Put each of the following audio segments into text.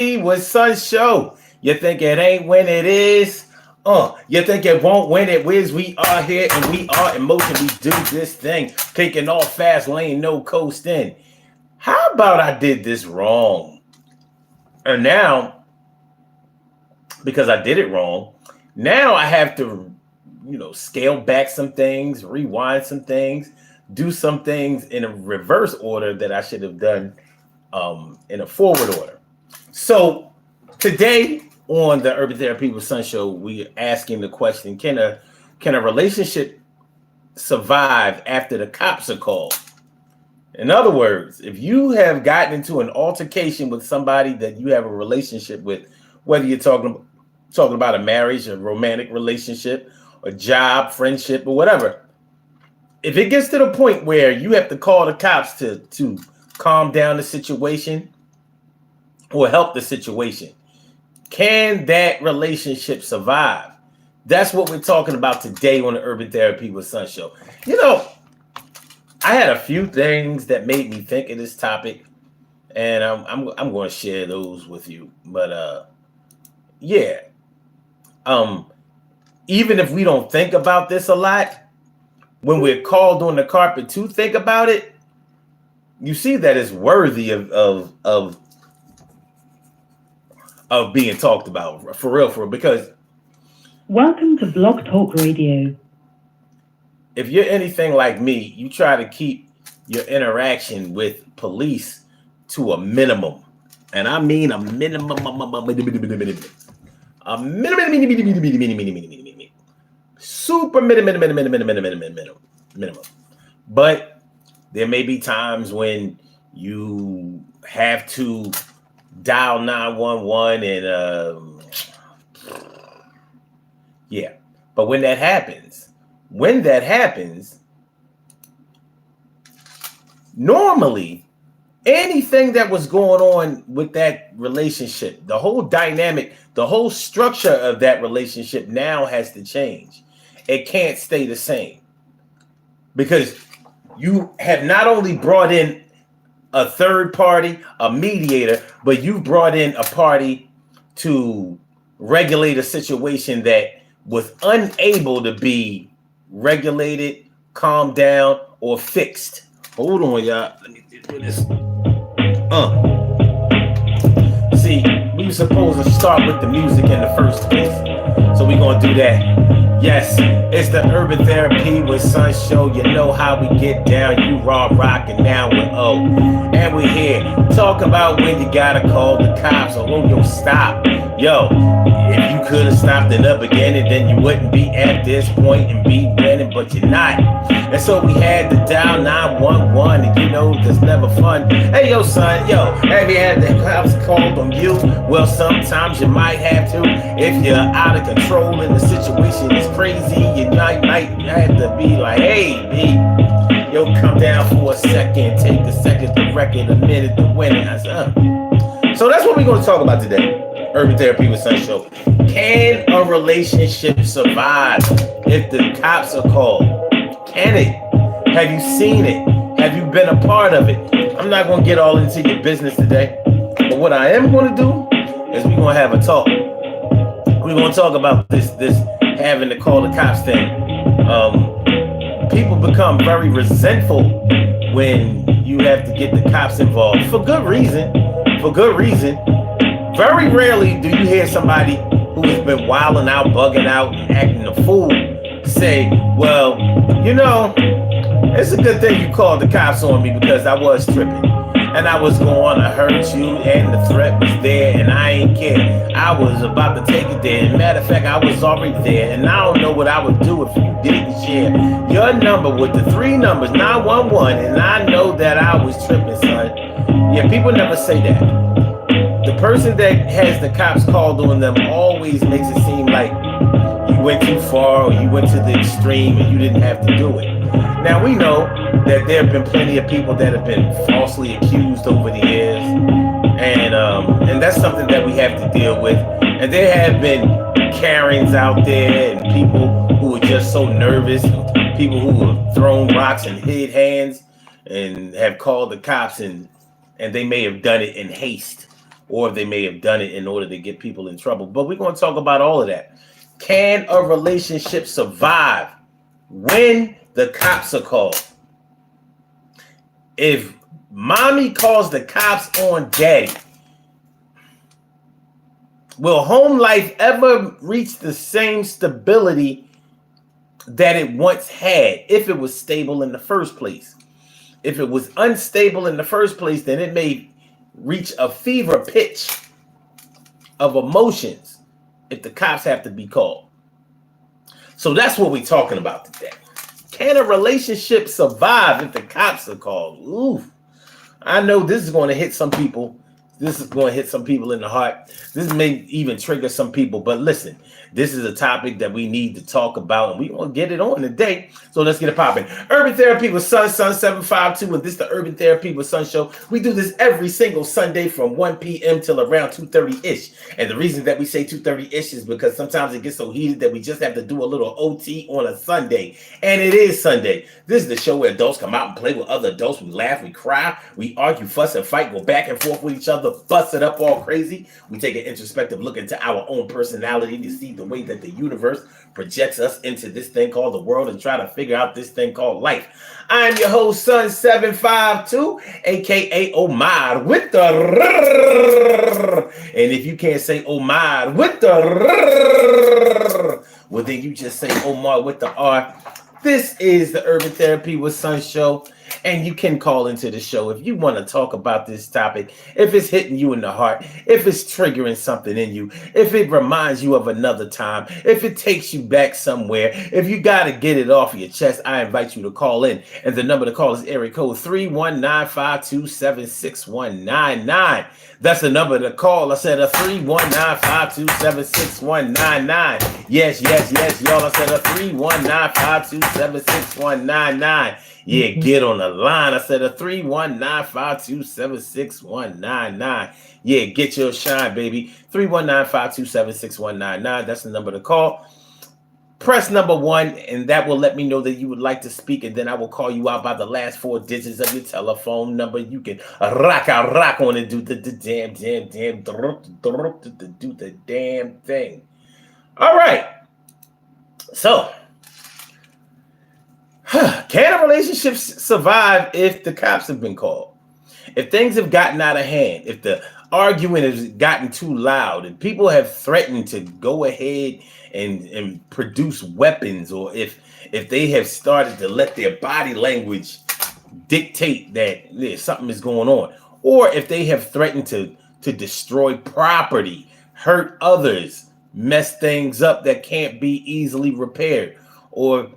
with Sun Show. You think it ain't when it is? You think it won't when it is? We are here and we are in motion. We do this thing, taking off fast lane, no coasting. How about I did this wrong? And now, because I did it wrong, now I have to, scale back some things, rewind some things, do some things in a reverse order that I should have done in a forward order. So today on the Urban Therapy with Sun Show, we are asking the question: Can a relationship survive after the cops are called? In other words, if you have gotten into an altercation with somebody that you have a relationship with, whether you're talking about a marriage, a romantic relationship, a job, friendship, or whatever, if it gets to the point where you have to call the cops to calm down the situation or help the situation, can that relationship survive? That's what we're talking about today on the Urban Therapy with Sun Show. I had a few things that made me think of this topic, and I'm going to share those with you. But even if we don't think about this a lot, when we're called on the carpet to think about it, you see that it's worthy of being talked about for real, because welcome to Blog Talk Radio. If you're anything like me, you try to keep your interaction with police to a minimum. And I mean a minimum, super minimum. But there may be times when you have to dial 911 and but when that happens, normally anything that was going on with that relationship, the whole dynamic, the whole structure of that relationship now has to change. It can't stay the same, because you have not only brought in a third party, a mediator, but you brought in a party to regulate a situation that was unable to be regulated, calmed down, or fixed. Hold on, y'all. Let me do this. See, we were supposed to start with the music in the first place, so we're gonna do that. Yes, it's the Urban Therapy with Sun Show. You know how we get down. You raw rock, and now we're and we're here. Talk about when you gotta call the cops, or yo, stop. Yo, if you could have stopped in the beginning, then you wouldn't be at this point and be winning, but you're not. And so we had to dial 911, and that's never fun. Hey, yo, son, have you had the cops called on you? Well, sometimes you might have to. If you're out of control and the situation is crazy, you might have to be like, hey, B, come down for a second, take a second to record, a minute to win it. So that's what we're going to talk about today. Urban Therapy with Sun Show. Can a relationship survive if the cops are called? Can it? Have you seen it? Have you been a part of it? I'm not going to get all into your business today, but what I am going to do is we're going to have a talk. We're going to talk about this having to call the cops thing. People become very resentful when you have to get the cops involved for good reason. Very rarely do you hear somebody who has been wilding out, bugging out, and acting a fool say, well, it's a good thing you called the cops on me because I was tripping. And I was going to hurt you, and the threat was there, and I ain't care. I was about to take it there. And matter of fact, I was already there, and I don't know what I would do if you didn't share your number with the 3 numbers, 911, and I know that I was tripping, son. Yeah, people never say that. The person that has the cops called on them always makes it seem like you went too far or you went to the extreme and you didn't have to do it. Now, we know that there have been plenty of people that have been falsely accused over the years, and that's something that we have to deal with. And there have been Karens out there and people who are just so nervous, people who have thrown rocks and hid hands and have called the cops, and they may have done it in haste or they may have done it in order to get people in trouble. But we're going to talk about all of that. Can a relationship survive when the cops are called? If mommy calls the cops on daddy, will home life ever reach the same stability that it once had if it was stable in the first place? If it was unstable in the first place, then it may reach a fever pitch of emotions if the cops have to be called. So that's what we're talking about today. Can a relationship survive if the cops are called? Ooh, I know this is going to hit some people. This is going to hit some people in the heart. This may even trigger some people. But listen, this is a topic that we need to talk about, and we want to get it on today. So let's get it popping. Urban Therapy with Sun 752, and this is the Urban Therapy with Sun show. We do this every single Sunday from 1 p.m. till around 2:30-ish. And the reason that we say 2:30-ish is because sometimes it gets so heated that we just have to do a little OT on a Sunday. And it is Sunday. This is the show where adults come out and play with other adults. We laugh, we cry, we argue, fuss, and fight, go back and forth with each other, bust it up all crazy. We take an introspective look into our own personality to see the way that the universe projects us into this thing called the world and try to figure out this thing called life. I'm your host, Sun 752, aka Omar with the rrrr. And if you can't say Omar with the rrrr, well then you just say Omar with the R. This is the Urban Therapy with Sun show, and you can call into the show if you want to talk about this topic, if it's hitting you in the heart, if it's triggering something in you, if it reminds you of another time, if it takes you back somewhere, if you got to get it off your chest, I invite you to call in. And the number to call is area code 319-527-6199. That's the number to call. I said a 319-527-6199. Yes, y'all. I said a 319-527-6199. Yeah, get on the line. I said a 319-527-6199. Yeah, get your shine, baby. 319-527-6199. That's the number to call. Press number 1, and that will let me know that you would like to speak, and then I will call you out by the last 4 digits of your telephone number. You can rock on and do the damn thing. All right. So, can a relationship survive if the cops have been called? If things have gotten out of hand, if the arguing has gotten too loud, and people have threatened to go ahead and produce weapons, or if they have started to let their body language dictate that something is going on, or if they have threatened to destroy property, hurt others, mess things up that can't be easily repaired, or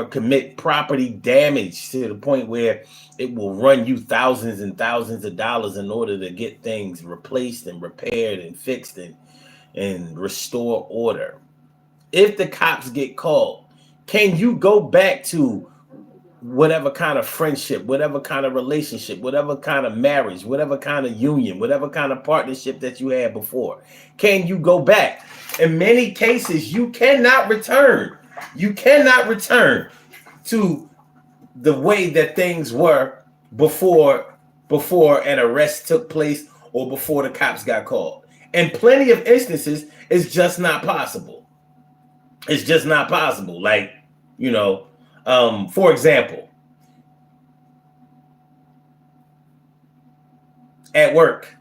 commit property damage to the point where it will run you thousands and thousands of dollars in order to get things replaced and repaired and fixed and restore order. If the cops get called, can you go back to whatever kind of friendship, whatever kind of relationship, whatever kind of marriage, whatever kind of union, whatever kind of partnership that you had before? Can you go back? In many cases, you cannot return. You cannot return to the way that things were before an arrest took place or before the cops got called. In plenty of instances, it's just not possible. It's just not possible. Like, for example, at work,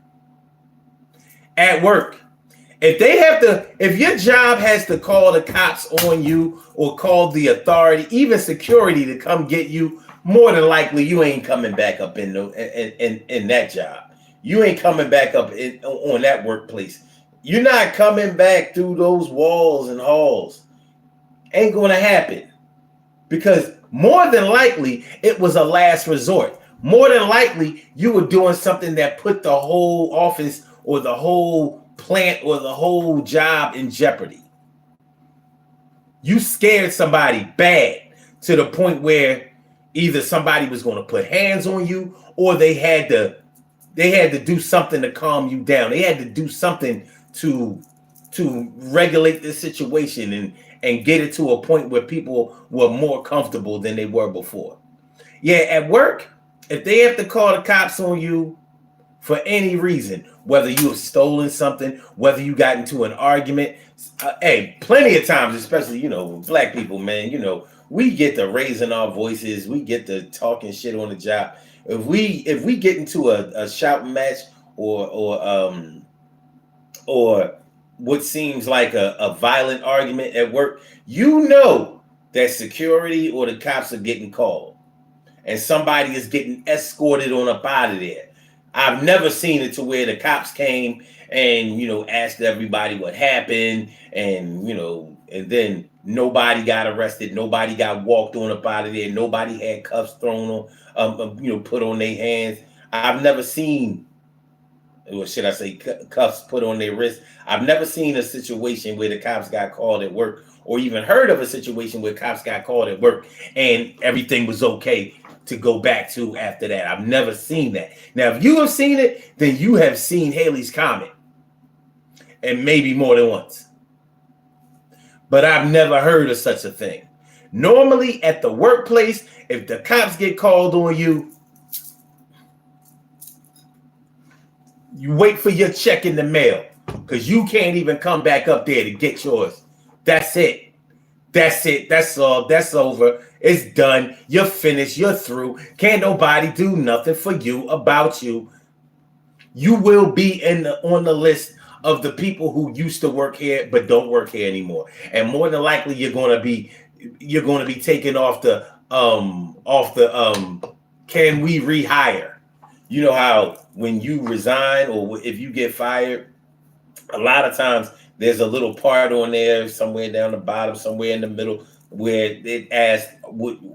if your job has to call the cops on you or call the authority, even security, to come get you, more than likely you ain't coming back up in that job. You ain't coming back up on that workplace. You're not coming back through those walls and halls. Ain't going to happen, because more than likely it was a last resort. More than likely you were doing something that put the whole office or the whole plant or the whole job in jeopardy. You scared somebody bad to the point where either somebody was going to put hands on you, or they had to do something to calm you down. They had to do something to regulate the situation and get it to a point where people were more comfortable than they were before. Yeah, at work, if they have to call the cops on you for any reason, whether you have stolen something, whether you got into an argument. Hey, plenty of times, especially, black people, man, we get to raising our voices. We get to talking shit on the job. If we get into a shouting match or what seems like a violent argument at work, that security or the cops are getting called and somebody is getting escorted on up out of there. I've never seen it to where the cops came and, asked everybody what happened and, and then nobody got arrested. Nobody got walked on up out of there. Nobody had cuffs thrown on, put on their hands. I've never seen, or should I say, cuffs put on their wrists. I've never seen a situation where the cops got called at work or even heard of a situation where cops got called at work and everything was okay to go back to after that. I've never seen that. Now, if you have seen it, then you have seen Haley's comment, and maybe more than once. But I've never heard of such a thing. Normally, at the workplace, if the cops get called on you, you wait for your check in the mail because you can't even come back up there to get yours. That's it. That's all. That's over. It's done. You're finished. You're through. Can't nobody do nothing for you about you. You will be on the list of the people who used to work here but don't work here anymore. And more than likely, you're going to be taken off the can we rehire? You know how when you resign or if you get fired, a lot of times there's a little part on there somewhere down the bottom, somewhere in the middle, where it asks,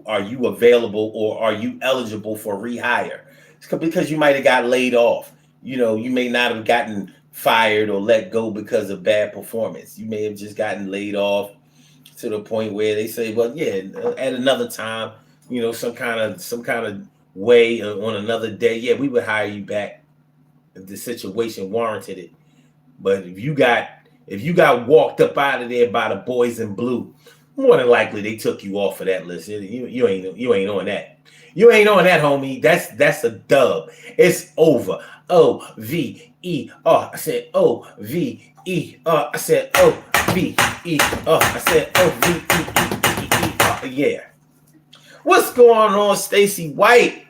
are you available or are you eligible for rehire? It's because you might have got laid off. You may not have gotten fired or let go because of bad performance. You may have just gotten laid off to the point where they say, well, yeah, at another time, some kind of way on another day, yeah, we would hire you back if the situation warranted it. But if you got walked up out of there by the boys in blue, more than likely they took you off of that list. You ain't on that. You ain't on that, homie. That's a dub. It's over. O-V-E-R. I said O-V-E-R. I said O-V-E-R. I said O-V-E-E-R. Yeah. What's going on, Stacy White?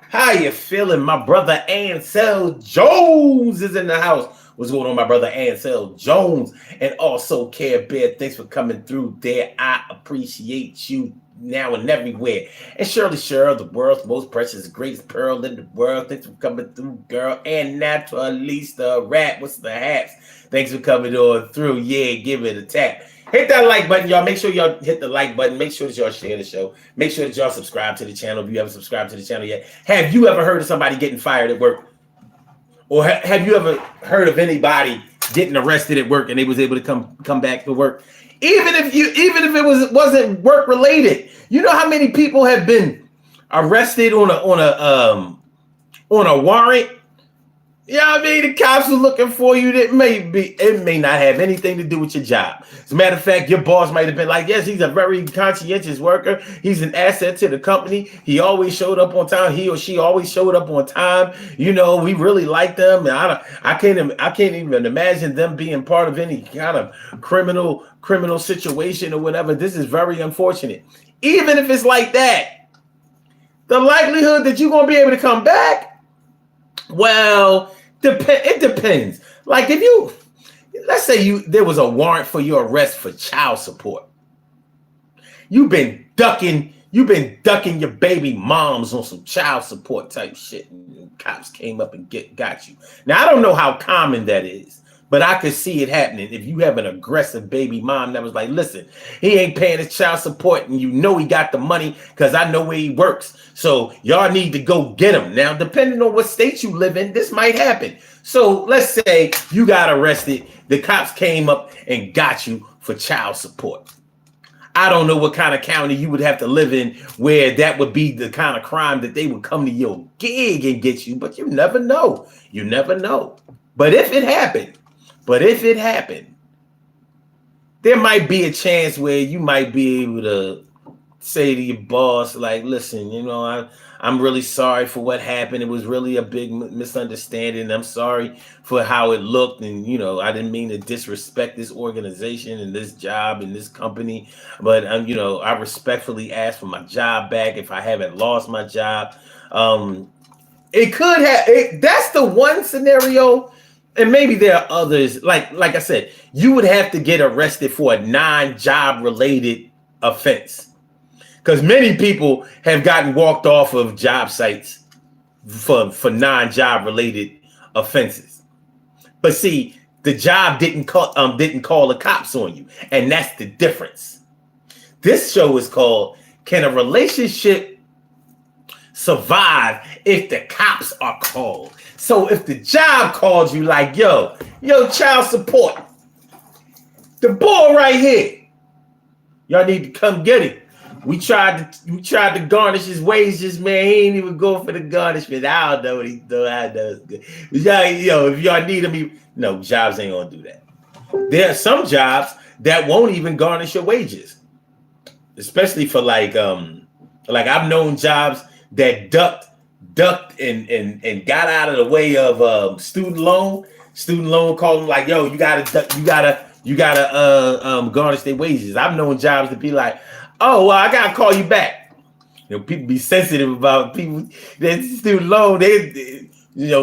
How you feeling? My brother Ansel Jones is in the house. What's going on, my brother Ansel Jones? And also Care Bear, thanks for coming through there. I appreciate you now and everywhere. And Shirley Cheryl, the world's most precious, greatest pearl in the world. Thanks for coming through, girl. And Naturalista the Rat, what's the haps? Thanks for coming on through. Yeah, give it a tap. Hit that like button, y'all. Make sure y'all hit the like button. Make sure that y'all share the show. Make sure that y'all subscribe to the channel if you haven't subscribed to the channel yet. Have you ever heard of somebody getting fired at work? Or have you ever heard of anybody getting arrested at work and they was able to come back to work? Even if it wasn't work related. You know how many people have been arrested on a warrant? The cops are looking for you. It may not have anything to do with your job. As a matter of fact, your boss might have been like, yes, he's a very conscientious worker. He's an asset to the company. He always showed up on time. He or she always showed up on time. We really like them. And I can't even imagine them being part of any kind of criminal situation or whatever. This is very unfortunate. Even if it's like that, the likelihood that you're going to be able to come back, well, it depends. Like let's say there was a warrant for your arrest for child support. You've been ducking your baby moms on some child support type shit. And cops came up and got you. Now, I don't know how common that is, but I could see it happening. If you have an aggressive baby mom that was like, listen, he ain't paying his child support and he got the money because I know where he works. So y'all need to go get him. Now, depending on what state you live in, this might happen. So let's say you got arrested. The cops came up and got you for child support. I don't know what kind of county you would have to live in where that would be the kind of crime that they would come to your gig and get you, but you never know. You never know. But if it happened, there might be a chance where you might be able to say to your boss, like, listen, I'm really sorry for what happened. It was really a big misunderstanding. I'm sorry for how it looked. And, I didn't mean to disrespect this organization and this job and this company. But, I respectfully ask for my job back if I haven't lost my job. It could have, that's the one scenario. And maybe there are others. Like I said, you would have to get arrested for a non-job related offense. Because many people have gotten walked off of job sites for non-job related offenses. But see, the job didn't call the cops on you, and that's the difference. This show is called "Can a Relationship Survive If the Cops Are Called?" So if the job calls you like, yo, child support, the boy right here, y'all need to come get him. We tried to garnish his wages, man. He ain't even go for the garnishment. I don't know what he's doing. I know it's good. If y'all need him, no, jobs ain't gonna do that. There are some jobs that won't even garnish your wages, especially for like I've known jobs that ducked and got out of the way of student loan. Student loan called them like, yo, you gotta garnish their wages. I've known jobs to be like, oh, well, I gotta call you back. People be sensitive about people that student loan. They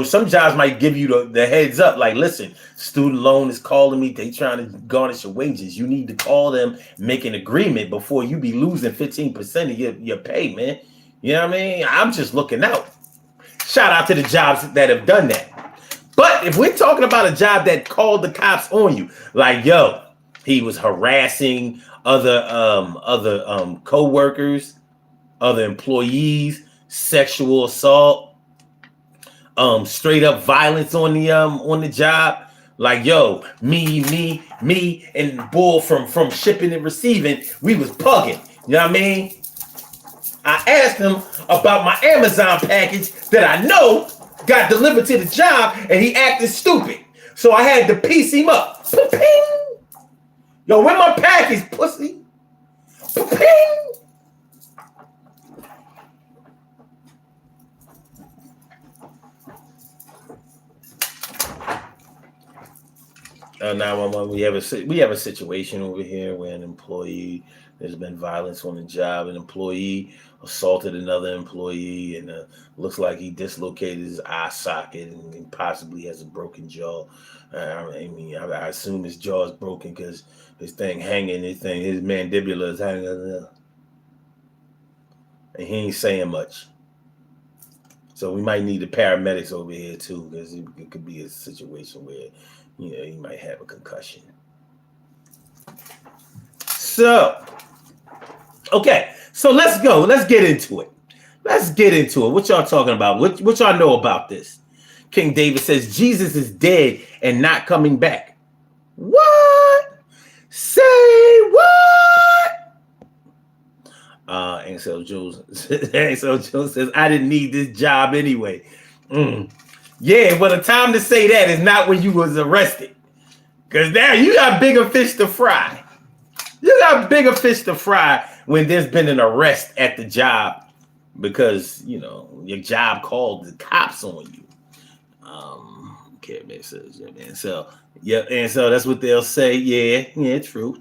some jobs might give you the heads up, like, listen, student loan is calling me. They trying to garnish your wages. You need to call them, make an agreement before you be losing 15% of your pay, man. You know what I mean? I'm just looking out. Shout out to the jobs that have done that. But if we're talking about a job that called the cops on you, like, yo, he was harassing other co-workers, other employees, sexual assault, straight up violence on the job. Like, yo, me, and Bull from shipping and receiving, we was pugging. You know what I mean? I asked him about my Amazon package that I know got delivered to the job, and he acted stupid. So I had to piece him up. Ping! Yo, where my package, pussy? Ping! Now we have a situation over here where an employee, there's been violence on the job. An employee assaulted another employee, and looks like he dislocated his eye socket and possibly has a broken jaw. I assume his jaw is broken because his mandibular is hanging there, and he ain't saying much. So we might need the paramedics over here too, because it could be a situation where he might have a concussion. So, okay, so let's go. Let's get into it. What y'all talking about? What y'all know about this? King David says Jesus is dead and not coming back. What? Say what? Ansel Jones says, I didn't need this job anyway. Yeah, but the time to say that is not when you was arrested. Because now you got bigger fish to fry. When there's been an arrest at the job because, your job called the cops on you. Okay, man says, yeah, man. So, yeah, and so that's what they'll say. Yeah, true.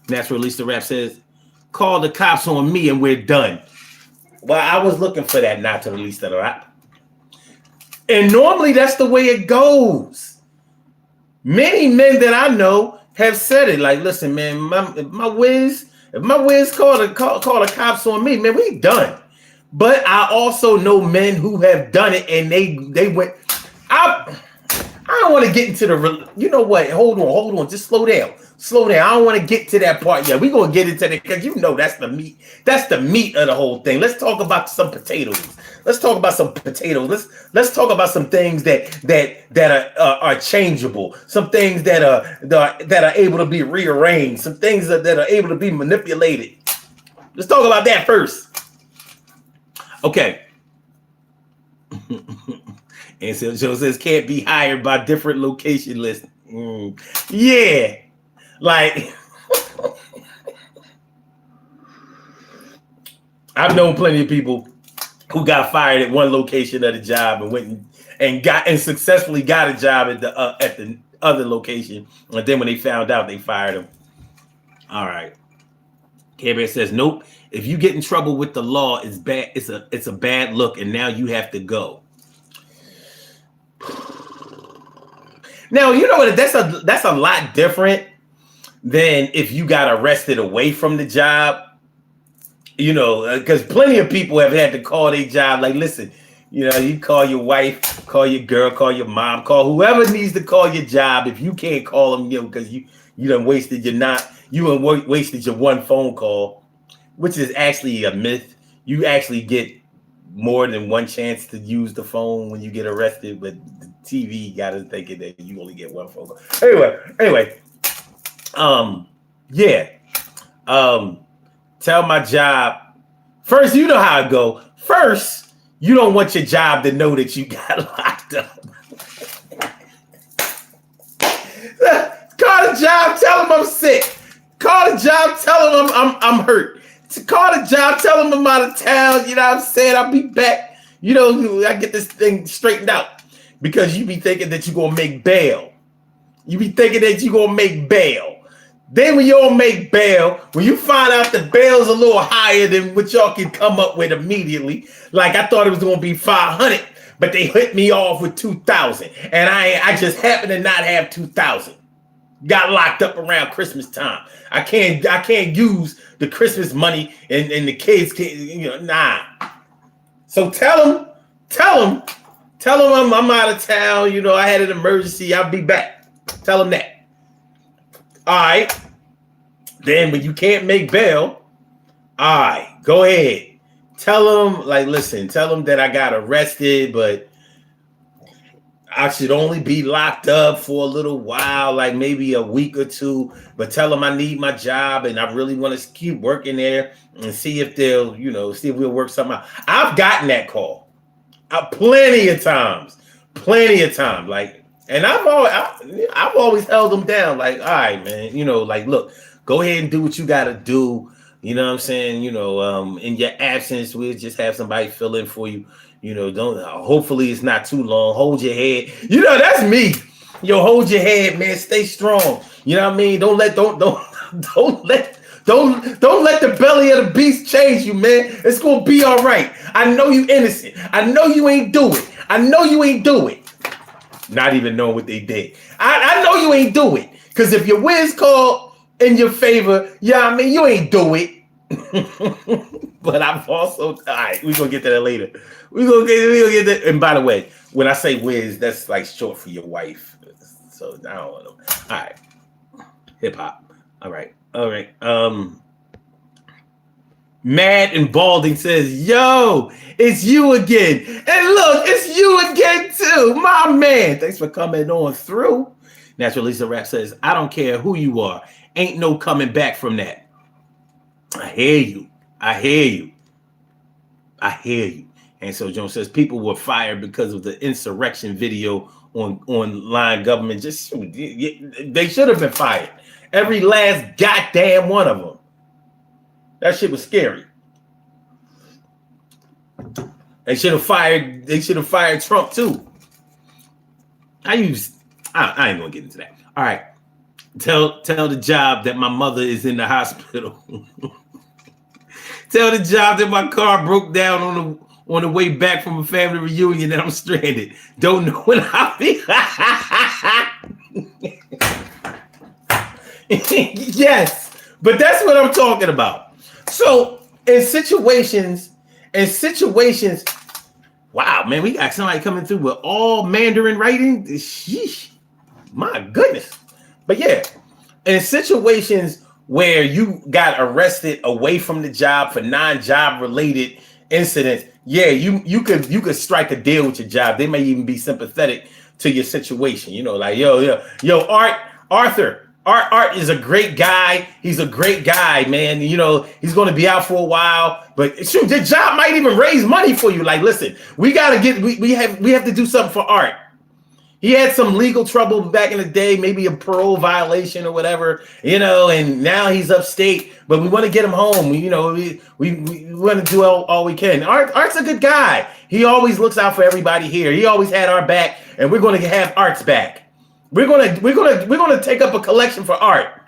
Natural Release the Rap says, call the cops on me and we're done. Well, I was looking for that not to release the rap. And normally that's the way it goes. Many men that I know have said it. Like, listen, man, if my whiz call the cops on me, man, we done. But I also know men who have done it and they went. I don't want to get into the. You know what? Hold on. Just slow down. I don't want to get to that part yet. We're gonna get into that because that's the meat. That's the meat of the whole thing. Let's talk about some potatoes. Let's talk about some potatoes. Let's talk about some things that are changeable. Some things that are able to be rearranged. Some things that are able to be manipulated. Let's talk about that first. Okay. And so Joe says can't be hired by different location lists. Yeah. Like I've known plenty of people who got fired at one location of the job and went and successfully got a job at the other location, and then when they found out, they fired them. All right. K-Bear says, nope. If you get in trouble with the law, it's bad. It's a bad look, and now you have to go. Now, you know what? That's a lot different than if you got arrested away from the job. You know, because plenty of people have had to call their job. Like, listen, you know, you call your wife, call your girl, call your mom, call whoever needs to call your job. If you can't call them, you know, because you done wasted wasted your one phone call, which is actually a myth. You actually get more than one chance to use the phone when you get arrested, but the TV got us thinking that you only get one phone call. Anyway, tell my job. First, you know how it go. First, you don't want your job to know that you got locked up. Call the job, tell them I'm sick. Call the job, tell them I'm hurt. Call the job, tell them I'm out of town. You know what I'm saying? I'll be back. You know, I get this thing straightened out. Because you be thinking that you're going to make bail. You be thinking that you're going to make bail. Then when you don't make bail, when you find out the bail's a little higher than what y'all can come up with immediately, like I thought it was going to be 500, but they hit me off with 2,000, and I just happen to not have 2,000. Got locked up around Christmas time. I can't use the Christmas money, and the kids can't, you know, nah. So tell them I'm out of town. You know, I had an emergency. I'll be back. Tell them that. All right. Then when you can't make bail, all right, go ahead. Tell them, like, listen, tell them that I got arrested, but I should only be locked up for a little while, like maybe a week or two, but tell them I need my job and I really want to keep working there and see if they'll, you know, see if we'll work something out. I've gotten that call plenty of times, like, and I've always held them down. Like, all right, man, you know, like, look, go ahead and do what you got to do. You know what I'm saying? You know, in your absence, we'll just have somebody fill in for you. You know, hopefully it's not too long. Hold your head. You know, that's me. Yo, hold your head, man. Stay strong. You know what I mean? Don't let the belly of the beast change you, man. It's gonna be all right. I know you innocent. I know you ain't do it. Not even knowing what they did. I know you ain't do it. Because if your whiz called in your favor, yeah, I mean, you ain't do it. But I've also, all right, we're going to get to that later. We're going to get that. And by the way, when I say whiz, that's like short for your wife. So I don't know. All right. Hip hop. All right. Mad and Balding says, yo, it's you again. And look, it's you again too, my man. Thanks for coming on through. Natural Lisa Rap says, I don't care who you are. Ain't no coming back from that. I hear you. And so Jones says, people were fired because of the insurrection video online government. They should have been fired. Every last goddamn one of them. That shit was scary. They should have fired Trump too. I ain't gonna get into that. All right. Tell the job that my mother is in the hospital. Tell the job that my car broke down on the way back from a family reunion and I'm stranded. Don't know when I'll be. Yes, but that's what I'm talking about. So in situations, wow, man, we got somebody coming through with all Mandarin writing. Sheesh, my goodness. But yeah, in situations where you got arrested away from the job for non-job related incidents, yeah, you could strike a deal with your job. They may even be sympathetic to your situation. You know, like yo, Arthur is a great guy. He's a great guy, man. You know, he's going to be out for a while, but shoot, the job might even raise money for you. Like, listen, we have to do something for Art. He had some legal trouble back in the day, maybe a parole violation or whatever, and now he's upstate, but we want to get him home. We want to do all we can. Art's a good guy. He always looks out for everybody here. He always had our back, and we're going to have Art's back. We're going to take up a collection for Art.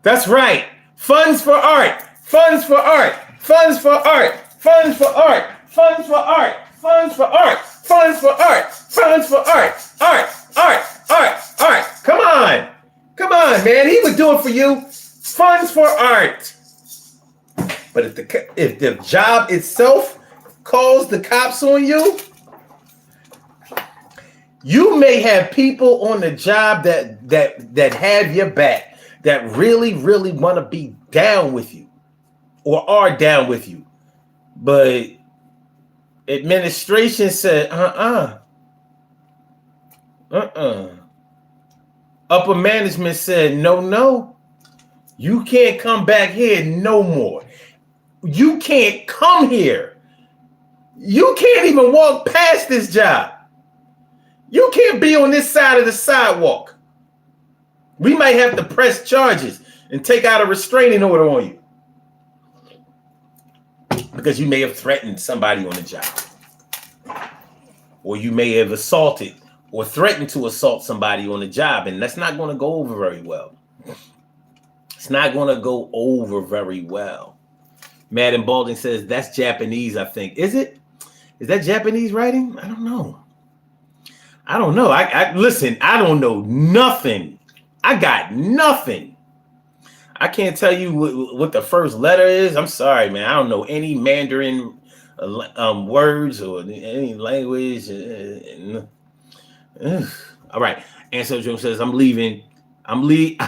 That's right. Funds for Art. Funds for Art. Funds for Art. Funds for Art. Funds for Art. Funds for Art. Funds for Art. Funds for Art. Art. Come on, man. He would do it for you. Funds for Art. But if the job itself calls the cops on you, you may have people on the job that have your back, that really, really want to be down with you or are down with you. But administration said, Upper management said, no. You can't come back here no more. You can't come here. You can't even walk past this job. You can't be on this side of the sidewalk. We might have to press charges and take out a restraining order on you because you may have threatened somebody on the job, or you may have assaulted or threatened to assault somebody on the job, and that's not going to go over very well. It's not going to go over very well. Madden Balding says that's Japanese, I think. Is it? Is that Japanese writing? I don't know. I listen, I don't know nothing. I got nothing. I can't tell you what the first letter is. I'm sorry, man. I don't know any Mandarin words or any language. All right. Ansel Jones says, I'm leaving. I'm leaving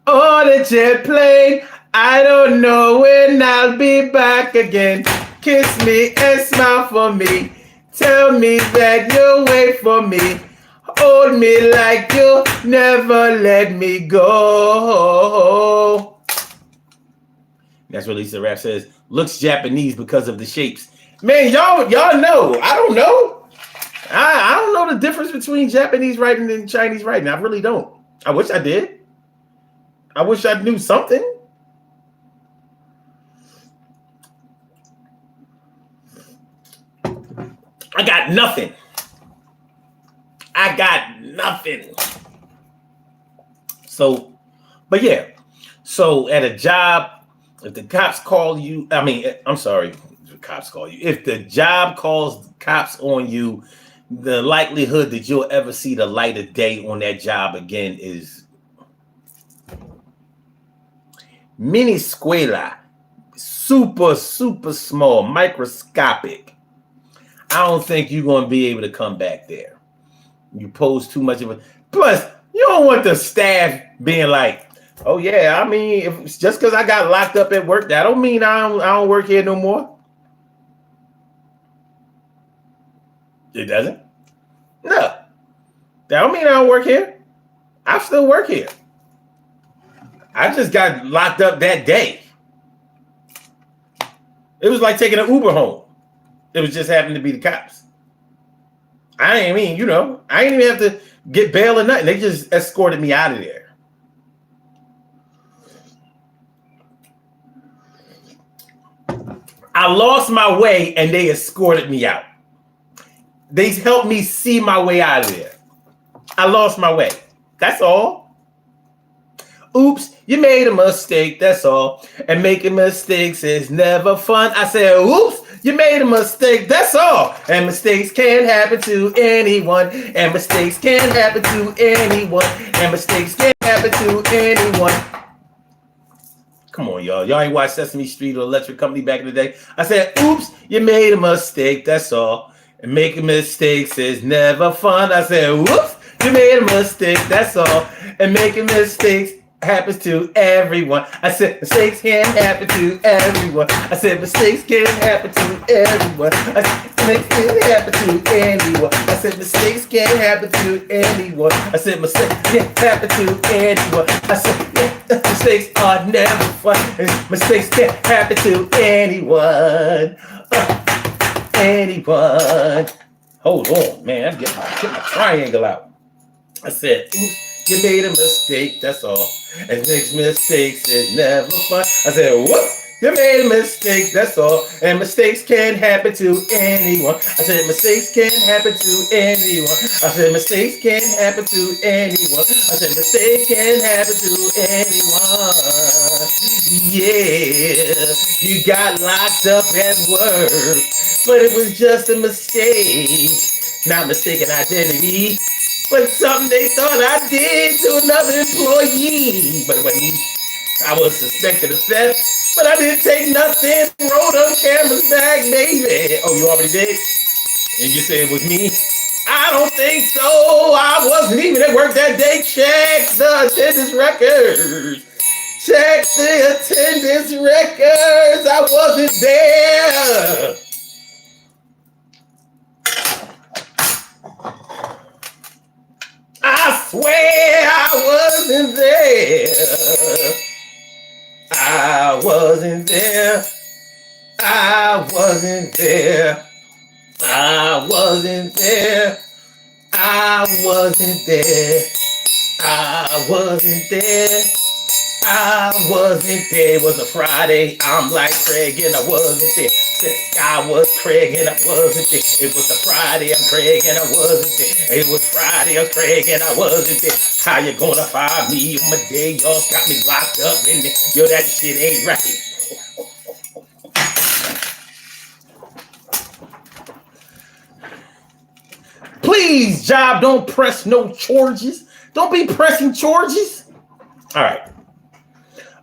on the jet plane. I don't know when I'll be back again. Kiss me and smile for me. Tell me that you'll wait for me. Hold me like you'll never let me go. That's what Lisa Rapp says. Looks Japanese because of the shapes. Man, y'all know. I don't know. I don't know the difference between Japanese writing and Chinese writing. I really don't. I wish I did. I wish I knew something. I got nothing. So, but yeah. So at a job, if the cops call you, if the job calls cops on you, the likelihood that you'll ever see the light of day on that job again is minuscula, super, super small, microscopic. I don't think you're going to be able to come back there. You pose too much of a... Plus, you don't want the staff being like, oh, yeah, I mean, if it's just because I got locked up at work, that don't mean I don't work here no more. It doesn't? No. That don't mean I don't work here. I still work here. I just got locked up that day. It was like taking an Uber home. It was just happened to be the cops. I ain't even have to get bail or nothing. They just escorted me out of there. I lost my way and they escorted me out. They helped me see my way out of there. I lost my way. That's all. Oops, you made a mistake. That's all. And making mistakes is never fun. I said, oops. You made a mistake, that's all. And mistakes can happen to anyone. And mistakes can happen to anyone. And mistakes can happen to anyone. Come on, y'all. Y'all ain't watched Sesame Street or Electric Company back in the day. I said, oops, you made a mistake, that's all. And making mistakes is never fun. I said, whoops, you made a mistake, that's all. And making mistakes happens to everyone. I said mistakes can happen to everyone. I said mistakes can happen to everyone. I said mistakes can happen to anyone. I said mistakes can happen to anyone. I said mistakes can happen to anyone. I said mistakes are never fun. Mistakes can happen to anyone. Anyone. Hold on, man. Get my triangle out. I said, you made a mistake, that's all. And makes mistakes is never fun. I said, whoop. You made a mistake, that's all. And mistakes can happen to anyone. I said, mistakes can happen to anyone. I said, mistakes can happen to anyone. I said, mistakes can happen to anyone. Yeah, you got locked up at work, but it was just a mistake. Not mistaken identity, but something they thought I did to another employee. But it wasn't me. I was suspected of theft, but I didn't take nothing. Roll them cameras back, baby. Oh, you already did? And you said it was me? I don't think so. I wasn't even at work that day. Check the attendance records. Check the attendance records. I wasn't there. I swear I wasn't there. I wasn't there. I wasn't there. I wasn't there. I wasn't there. I wasn't there. I wasn't there. It was a Friday. I'm like Craig and I wasn't there. I was Craig and I wasn't there. It was a Friday. I'm Craig and I wasn't there. It was Friday. I'm Craig and I wasn't there. How you gonna fire me on my day? Y'all got me locked up in there. Yo, that shit ain't right. Please, job, don't press no charges. Don't be pressing charges. All right.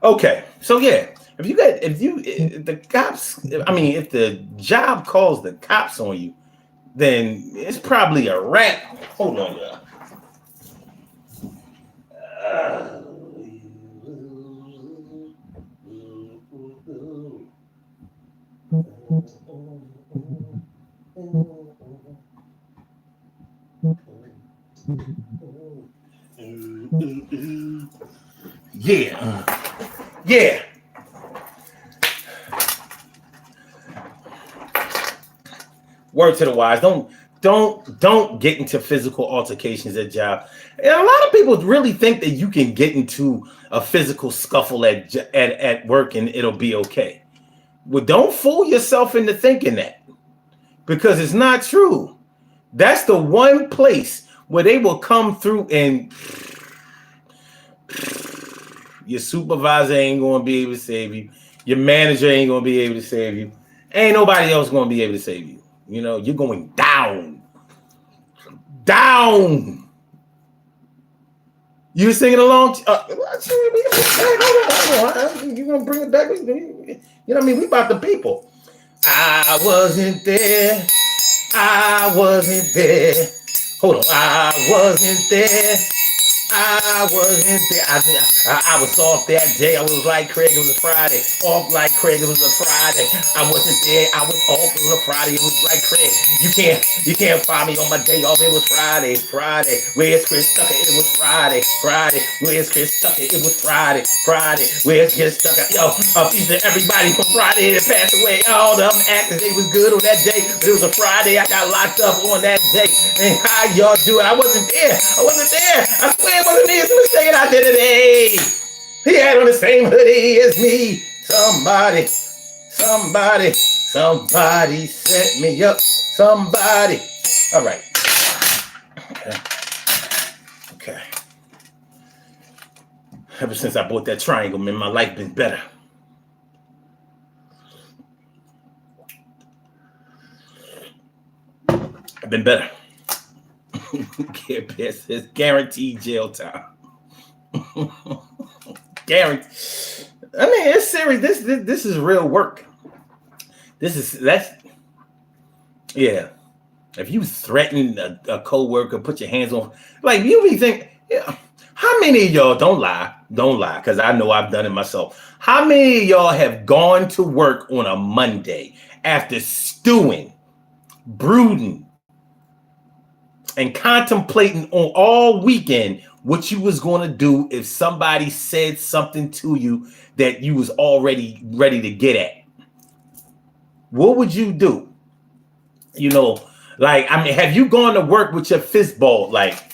Okay. So yeah, if the cops, I mean, if the job calls the cops on you, then it's probably a wrap. Hold on, y'all. Yeah. Word to the wise. Don't get into physical altercations at job. And a lot of people really think that you can get into a physical scuffle at work and it'll be okay. Well, don't fool yourself into thinking that, because it's not true. That's the one place where they will come through and your supervisor ain't going to be able to save you. Your manager ain't going to be able to save you. Ain't nobody else going to be able to save you. You know, you're going down. Down. You singing along? You're going to bring it back? You know what I mean? We about the people. I wasn't there. I wasn't there. Hold on. I wasn't there. I wasn't there. I was off that day. I was like Craig, it was a Friday. Off like Craig, it was a Friday. I wasn't there. I was off, it was a Friday. It was like Craig. You can't find me on my day off. It was Friday. Where's Chris Tucker? It was Friday. Where's Chris Tucker? It was Friday. Where's Chris Tucker? Yo, a piece of everybody from Friday that passed away. All them actors, they was good on that day. But it was a Friday. I got locked up on that day. And how y'all do it? I wasn't there. I swear it wasn't me. It's a mistake I did today. He had on the same hoodie as me. Somebody set me up. Somebody. All right. Okay. Ever since I bought that triangle, man, my life been better. I've been better. It's guaranteed jail time. Guaranteed. I mean, it's serious. This is real work. Yeah. If you threaten a co-worker, put your hands on, like, you be think, yeah, how many of y'all, don't lie, because I know I've done it myself. How many of y'all have gone to work on a Monday after stewing, brooding, and contemplating on all weekend what you was going to do if somebody said something to you that you was already ready to get at? What would you do? You know, Like, I mean, have you gone to work with your fist balled? Like,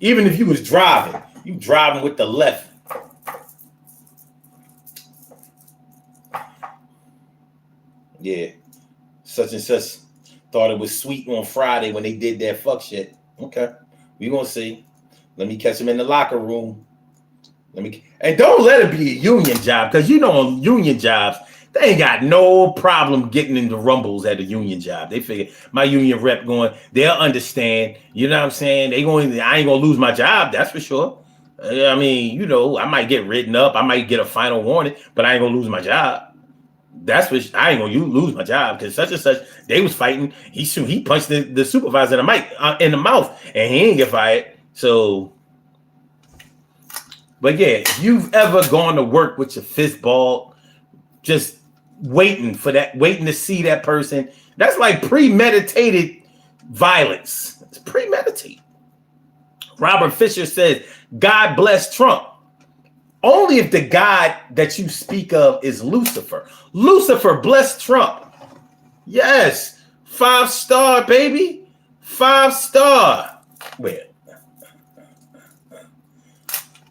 even if you was driving, you driving with the left. Yeah, such and such thought it was sweet on Friday when they did that fuck shit. Okay, we gonna see. Let me catch them in the locker room. And don't let it be a union job, because you know on union jobs they ain't got no problem getting into rumbles at a union job. They figure my union rep going, they'll understand. You know what I'm saying? I ain't gonna lose my job. That's for sure. I mean, you know, I might get written up. I might get a final warning, but I ain't gonna lose my job. That's what I ain't gonna lose my job, because such and such they was fighting. He punched the supervisor in the mouth, and he ain't get fired. So, but yeah, if you've ever gone to work with your fist balled, just waiting to see that person, that's like premeditated violence. It's premeditated. Robert Fisher says, God bless Trump. Only if the God that you speak of is Lucifer. Lucifer bless Trump. Yes. 5-star, baby. 5-star. Where?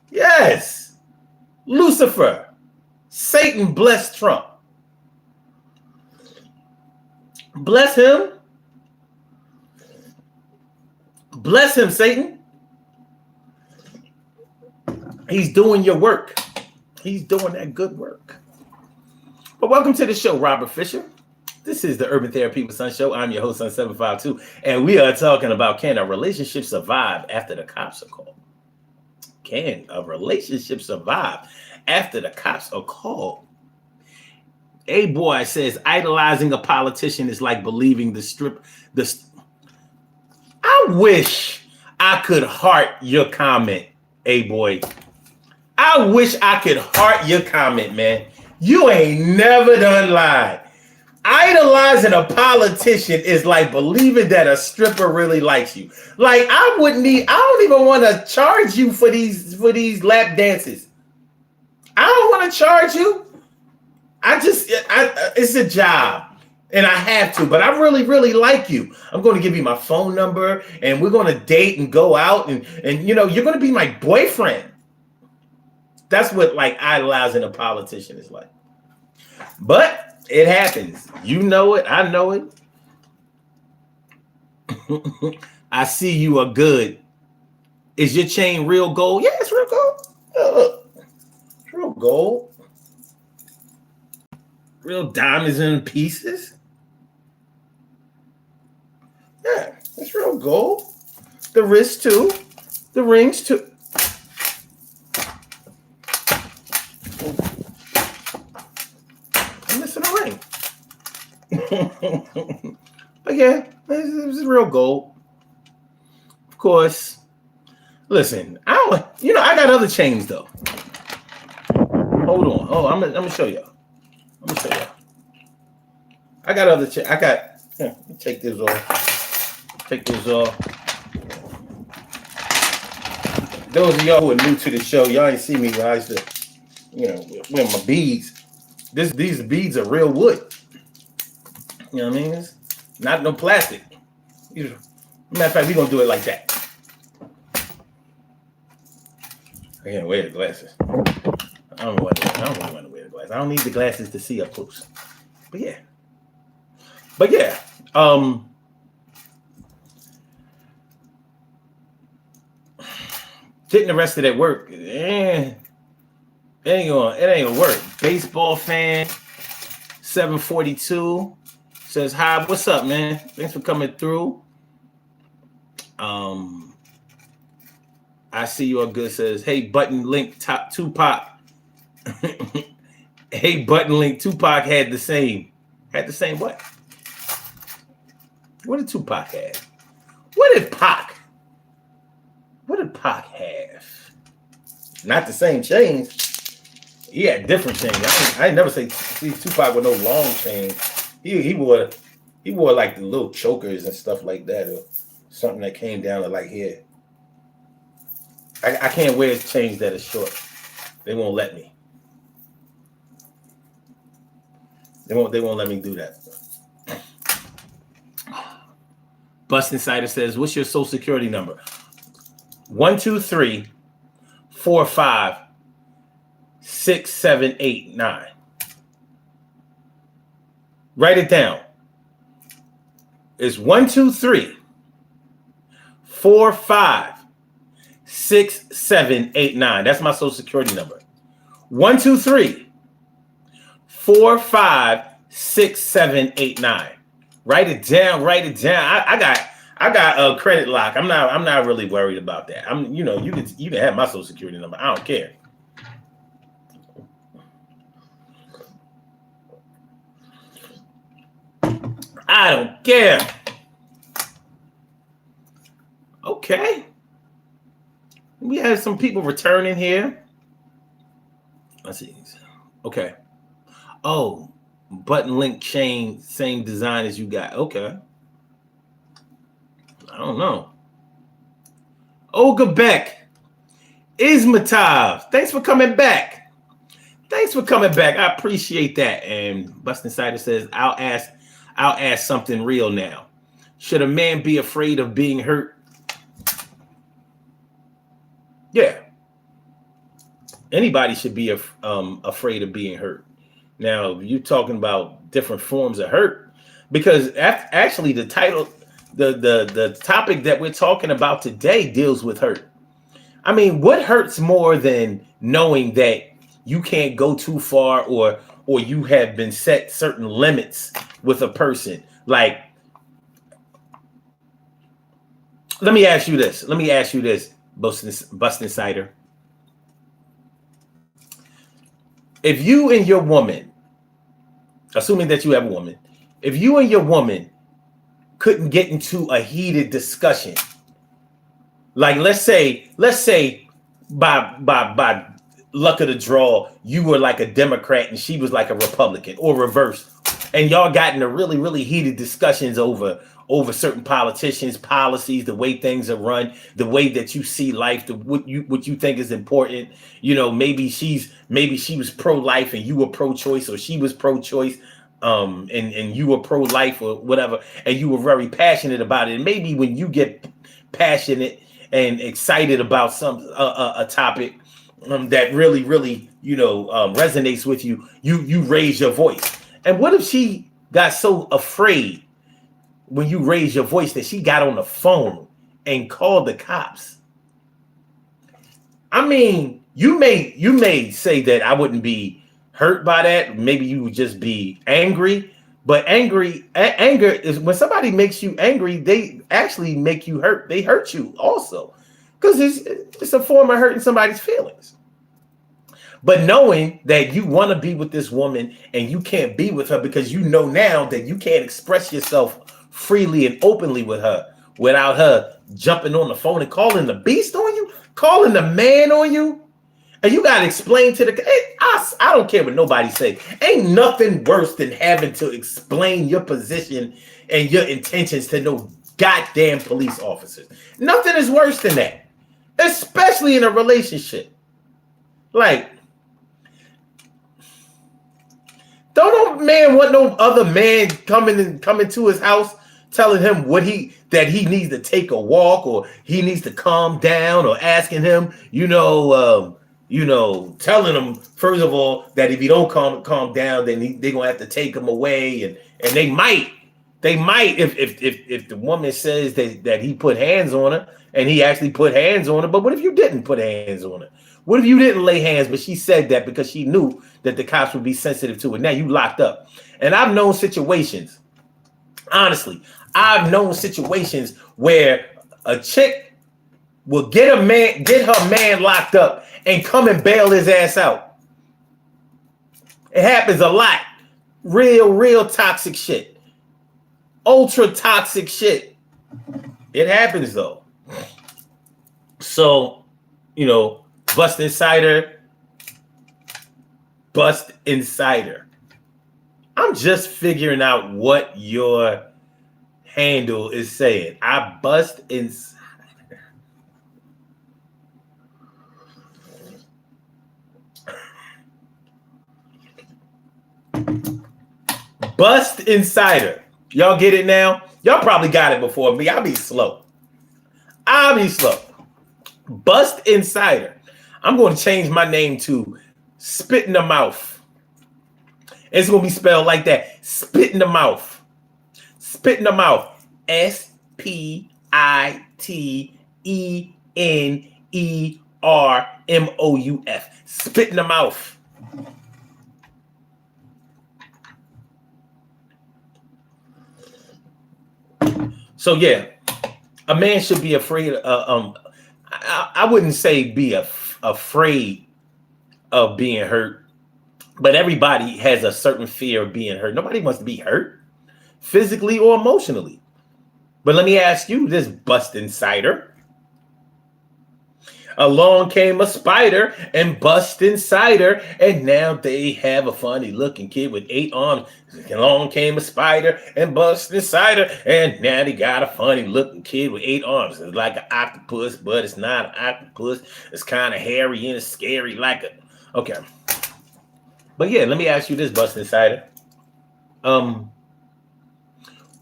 Yes. Lucifer. Satan bless Trump. Bless him. Bless him, Satan. He's doing your work. He's doing that good work. But welcome to the show, Robert Fisher. This is the Urban Therapy with Son Show. I'm your host, Son752, and we are talking about, can a relationship survive after the cops are called? Can a relationship survive after the cops are called? A boy says, idolizing a politician is like believing I wish I could heart your comment, A boy. I wish I could heart your comment, man. You ain't never done lied. Idolizing a politician is like believing that a stripper really likes you. Like, I don't even want to charge you for these lap dances. I don't want to charge you. It's a job and I have to, but I really, really like you. I'm going to give you my phone number and we're going to date and go out and you know, you're going to be my boyfriend. That's what like idolizing a politician is like. But it happens. You know it. I know it. I see you are good. Is your chain real gold? Yeah, it's real gold. It's real gold. Real diamonds in pieces. Yeah, it's real gold. The wrist too. The rings too. I'm missing a ring. But yeah, it's real gold. Of course. Listen, I got other chains though. Hold on. Oh, I'm gonna show y'all. I got other chains. Take this off. Those of y'all who are new to the show, y'all ain't see me when I used to, wear my beads. These beads are real wood. You know what I mean? It's not no plastic. Matter of fact, we're gonna do it like that. I can't wear the glasses. I don't want to wear the glasses. I don't need the glasses to see up close. But yeah. Getting arrested at work, it ain't gonna work. Baseball fan 742 says, hi, what's up, man? Thanks for coming through. I see you are good. Says, hey, button link top Tupac. Hey, button link Tupac had the same what? What did Tupac have? What did Pac have? Not the same chains. He had different chains. I ain't never see Tupac with no long chains. He wore like the little chokers and stuff like that, or something that came down to like here. I can't wear chains that are short. They won't let me. They won't let me do that. Bustin' Cider says, what's your social security number? 123456789. Write it down. It's 123456789. That's my social security number. 123456789. Write it down. Write it down. I got a credit lock. I'm not really worried about that. You can have my social security number. I don't care. I don't care. Okay. We have some people returning here. Let's see. Okay. Oh, button link chain, same design as you got. Okay. I don't know. Olga Beck, Ismatov, thanks for coming back. Thanks for coming back. I appreciate that. And Bustin' Cider says, I'll ask something real now. Should a man be afraid of being hurt? Yeah. Anybody should be afraid of being hurt. Now, you're talking about different forms of hurt, because actually the title, the topic that we're talking about today deals with hurt. I mean, what hurts more than knowing that you can't go too far, or you have been set certain limits with a person? Like, let me ask you this, Bustin' Cider. If you and your woman, assuming that you have a woman, if you and your woman couldn't get into a heated discussion, like let's say by luck of the draw, you were like a Democrat and she was like a Republican, or reverse, and y'all got into really, really heated discussions over certain politicians, policies, the way things are run, the way that you see life, what you think is important. You know, maybe she was pro-life and you were pro-choice, or she was pro-choice, and you were pro-life or whatever, and you were very passionate about it. And maybe when you get passionate and excited about a topic that really, really, resonates with you, you raise your voice. And what if she got so afraid when you raised your voice that she got on the phone and called the cops? I mean, you may say that I wouldn't be hurt by that. Maybe you would just be angry. But anger is when somebody makes you angry, they actually make you hurt. They hurt you also, because it's a form of hurting somebody's feelings. But knowing that you want to be with this woman and you can't be with her because you know now that you can't express yourself freely and openly with her without her jumping on the phone and calling the beast on you, calling the man on you, and you got to explain to I don't care what nobody say. Ain't nothing worse than having to explain your position and your intentions to no goddamn police officers. Nothing is worse than that, especially in a relationship. Like, don't no man want no other man coming to his house telling him that he needs to take a walk, or he needs to calm down, or asking him, telling him first of all that if he don't calm down, then they're gonna have to take him away, and they might if the woman says that he put hands on her, and he actually put hands on her. But what if you didn't put hands on her? What if you didn't lay hands, but she said that because she knew that the cops would be sensitive to it? Now you locked up. And I've known situations, honestly, where a chick will get her man locked up and come and bail his ass out. It happens a lot. Real toxic shit. Ultra toxic shit. It happens though. So, Bustin' Cider. I'm just figuring out what your handle is saying. I bust insider. Bust Insider. Y'all get it now? Y'all probably got it before me. I'll be slow. Bust Cider. I'm going to change my name to Spit in the Mouth. It's going to be spelled like that. Spit in the Mouth. Spit in the Mouth. SPITENERMOUF. Spit in the Mouth. So yeah, a man should be afraid. I wouldn't say be afraid of being hurt, but everybody has a certain fear of being hurt. Nobody wants to be hurt, physically or emotionally. But let me ask you this, Bustin' Cider. Along came a spider and busted cider, and now they have a funny looking kid with 8 arms. Along came a spider and busted cider, and now they got a funny looking kid with 8 arms. It's like an octopus, but it's not an octopus. It's kind of hairy and it's scary like a... Okay. But yeah, let me ask you this, busted cider.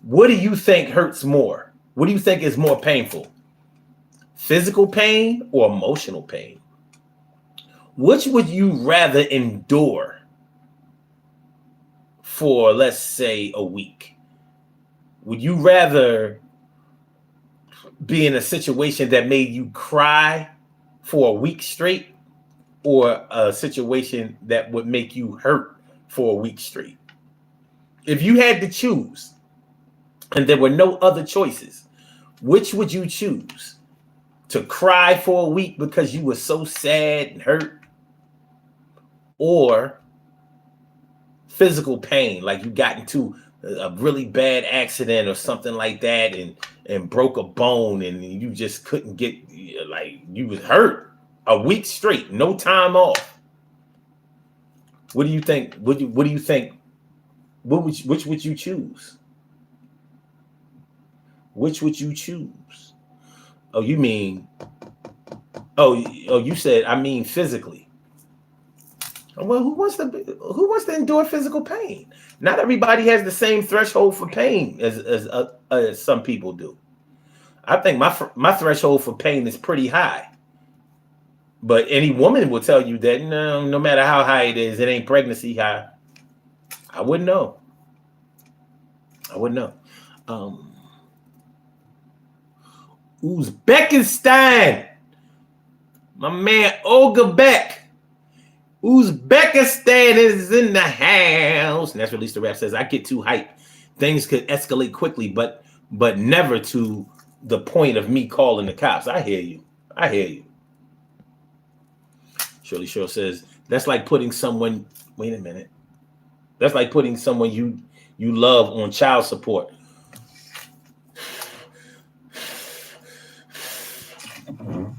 What do you think hurts more? What do you think is more painful? Physical pain or emotional pain? Which would you rather endure for, let's say, a week? Would you rather be in a situation that made you cry for a week straight, or a situation that would make you hurt for a week straight? If you had to choose and there were no other choices, which would you choose? To cry for a week because you were so sad and hurt, or physical pain, like you got into a really bad accident or something like that and broke a bone and you just couldn't get, like, you was hurt a week straight, no time off. What do you think? What do you think? Which would you choose? Which would you choose? Oh, you mean, you said, I mean physically. Well, who wants to endure physical pain? Not everybody has the same threshold for pain as some people do. I think my threshold for pain is pretty high. But any woman will tell you that no matter how high it is, it ain't pregnancy high. I wouldn't know. Uzbekistan. My man Olga Beck. Uzbekistan is in the house. And that's released the rap says, I get too hyped. Things could escalate quickly, but never to the point of me calling the cops. I hear you. Shirley Shore says, that's like putting someone, wait a minute. That's like putting someone you love on child support.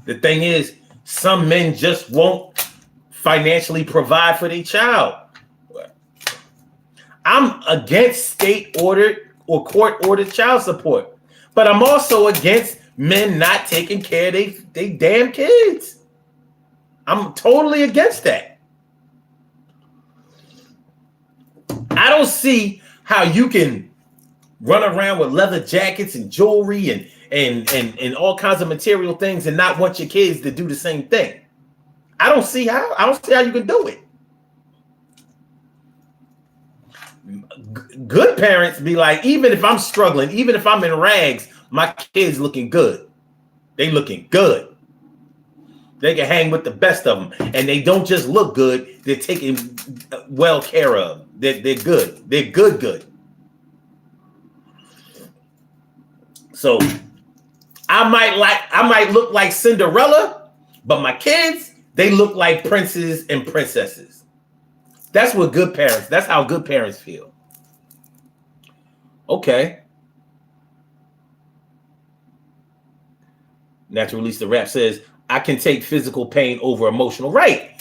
The thing is, some men just won't financially provide for their child. I'm against state-ordered or court-ordered child support, but I'm also against men not taking care of they damn kids. I'm totally against that. I don't see how you can run around with leather jackets and jewelry and all kinds of material things and not want your kids to do the same thing. I don't see how you can do it. Good parents be like, even if I'm struggling, even if I'm in rags, my kids looking good. They looking good. They can hang with the best of them. And they don't just look good, they're taken well care of. They're good. They're good. So I might look like Cinderella, but my kids, they look like princes and princesses. That's how good parents feel. Okay. Natural Release the Rap says, I can take physical pain over emotional. Right.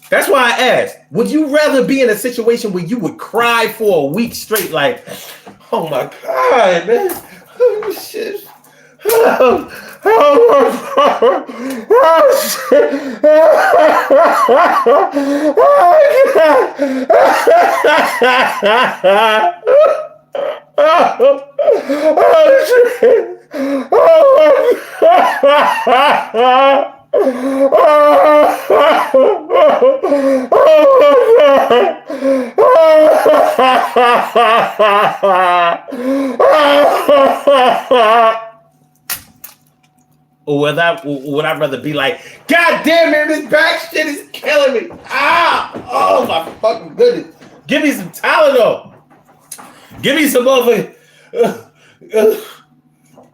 That's why I asked, would you rather be in a situation where you would cry for a week straight, like, oh my God, man. Oh, shit. Or would I rather be like, God damn it, this back shit is killing me. Oh my fucking goodness. Give me some Tylenol. Give me some other.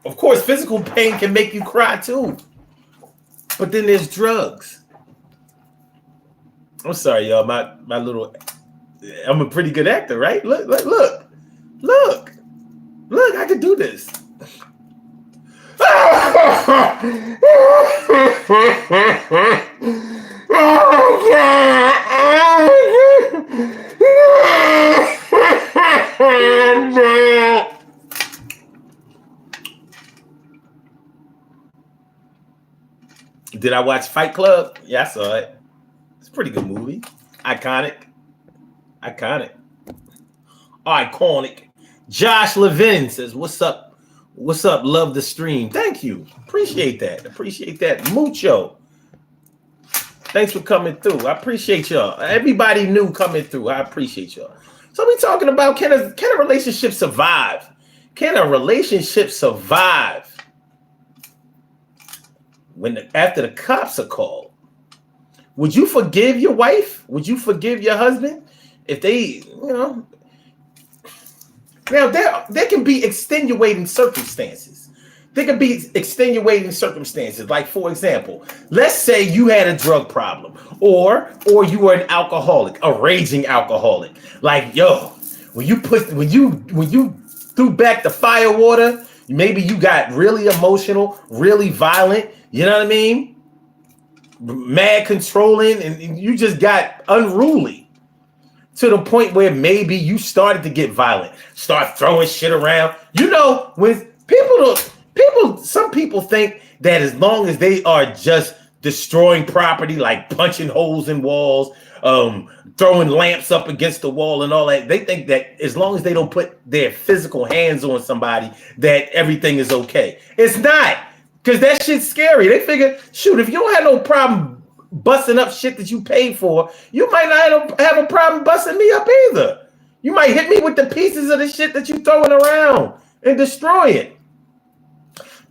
Of course, physical pain can make you cry too. But then there's drugs. I'm sorry, y'all. My little. I'm a pretty good actor, right? Look. I could do this. Did I watch Fight Club? Yeah, I saw it. It's a pretty good movie. Iconic. Iconic. Josh Levin says, what's up? What's up? Love the stream. Thank you. Appreciate that. Mucho. Thanks for coming through. I appreciate y'all. Everybody new coming through. I appreciate y'all. So we talking about can a relationship survive? Can a relationship survive after the cops are called? Would you forgive your wife? Would you forgive your husband if they, Now, there can be extenuating circumstances. Like, for example, let's say you had a drug problem or you were an alcoholic, a raging alcoholic. Like, yo, when you threw back the fire water, maybe you got really emotional, really violent, you know what I mean? Mad controlling, and you just got unruly. To the point where maybe you started to get violent, start throwing shit around. When some people think that as long as they are just destroying property, like punching holes in walls, throwing lamps up against the wall and all that, they think that as long as they don't put their physical hands on somebody, that everything is okay. It's not, because that shit's scary. They figure, shoot, if you don't have no problem busting up shit that you paid for, you might not have a problem busting me up either. You might hit me with the pieces of the shit that you throwing around and destroy it.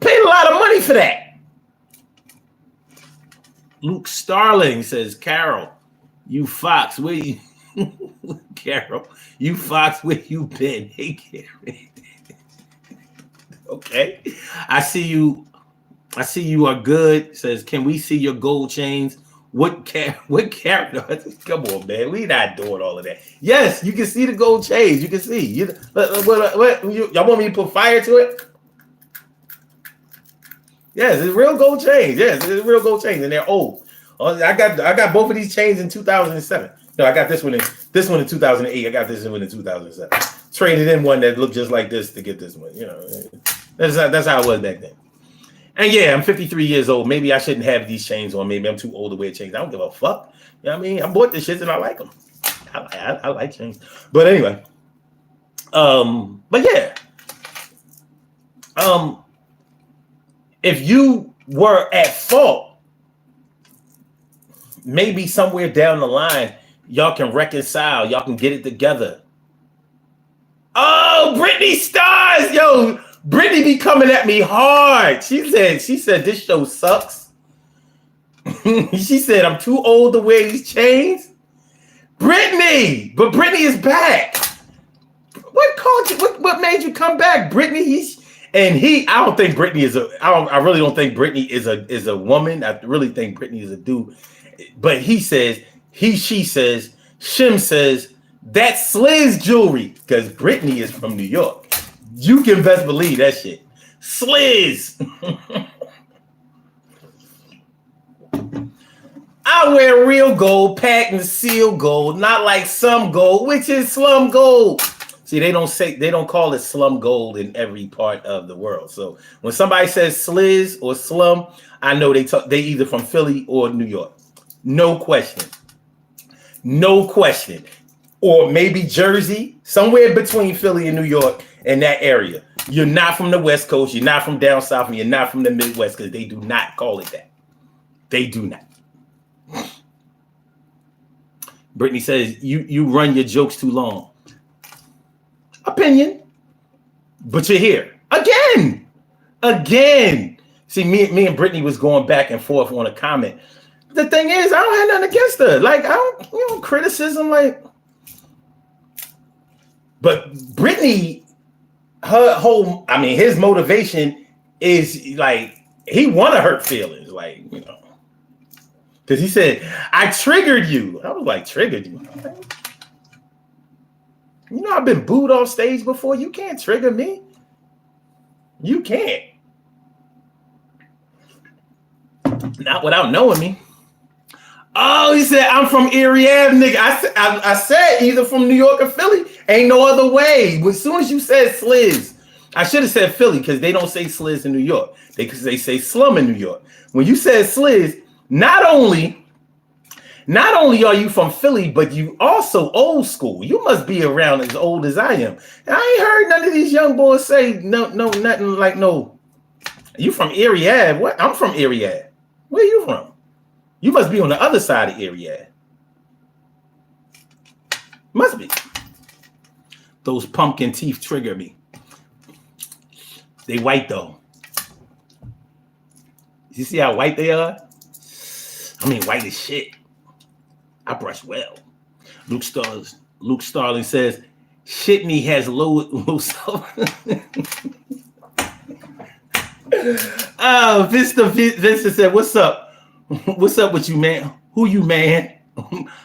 Paid a lot of money for that. Luke Starling says, Carol, you fox, where you Carol, you fox, where you been? Hey, Carol. Okay. I see you are good. Says, can we see your gold chains? What character? Come on, man. We not doing all of that. Yes, you can see the gold chains. You can see. Y'all want me to put fire to it? Yes, it's real gold chains. Yes, it's real gold chains, and they're old. I got both of these chains in 2007. No, I got this one in 2008. I got this one in 2007. Traded in one that looked just like this to get this one. That's how it was back then. And yeah, I'm 53 years old. Maybe I shouldn't have these chains on. Maybe I'm too old to wear chains. I don't give a fuck. You know what I mean? I bought this shit and I like them. I like chains. But anyway. But yeah. If you were at fault, maybe somewhere down the line, y'all can reconcile. Y'all can get it together. Oh, Brittany Stars, yo. Brittany be coming at me hard. She said this show sucks. She said I'm too old to wear these chains. Brittany is back. What called you? What made you come back, Brittany? I don't think Brittany is I really don't think Brittany is a woman. I really think Brittany is a dude. But she says, Shim says, that's Sliz jewelry, because Brittany is from New York. You can best believe that shit. Sliz. I wear real gold, packed and sealed gold, not like some gold, which is slum gold. See, they don't call it slum gold in every part of the world. So when somebody says Sliz or slum, I know they either from Philly or New York. No question. or maybe Jersey, somewhere between Philly and New York in that area. You're not from the West Coast, you're not from down south, and you're not from the Midwest, because they do not call it that. They do not. Brittany says, you run your jokes too long. Opinion. But you're here. Again. See, me and Brittany was going back and forth on a comment. The thing is, I don't have nothing against her. Like, I don't, criticism, like. But Brittany, his motivation is like, he want to hurt feelings, like, because he said, I triggered you. I was like, triggered you? I've been booed off stage before. You can't trigger me. You can't. Not without knowing me. Oh, he said, I'm from Erie Ave, nigga. I said either from New York or Philly. Ain't no other way. As soon as you said Sliz, I should have said Philly, because they don't say Sliz in New York. They say slum in New York. When you said Sliz, not only are you from Philly, but you also old school. You must be around as old as I am. And I ain't heard none of these young boys say no, nothing like no. You from Erie Ave? What? I'm from Erie Ave. Where you from? You must be on the other side of Erie Ave. Must be. Those pumpkin teeth trigger me. They white though. You see how white they are? I mean, white as shit. I brush well. Luke Starling says, Shitney has low self. Oh, Vincent said, what's up? What's up with you, man? Who you, man?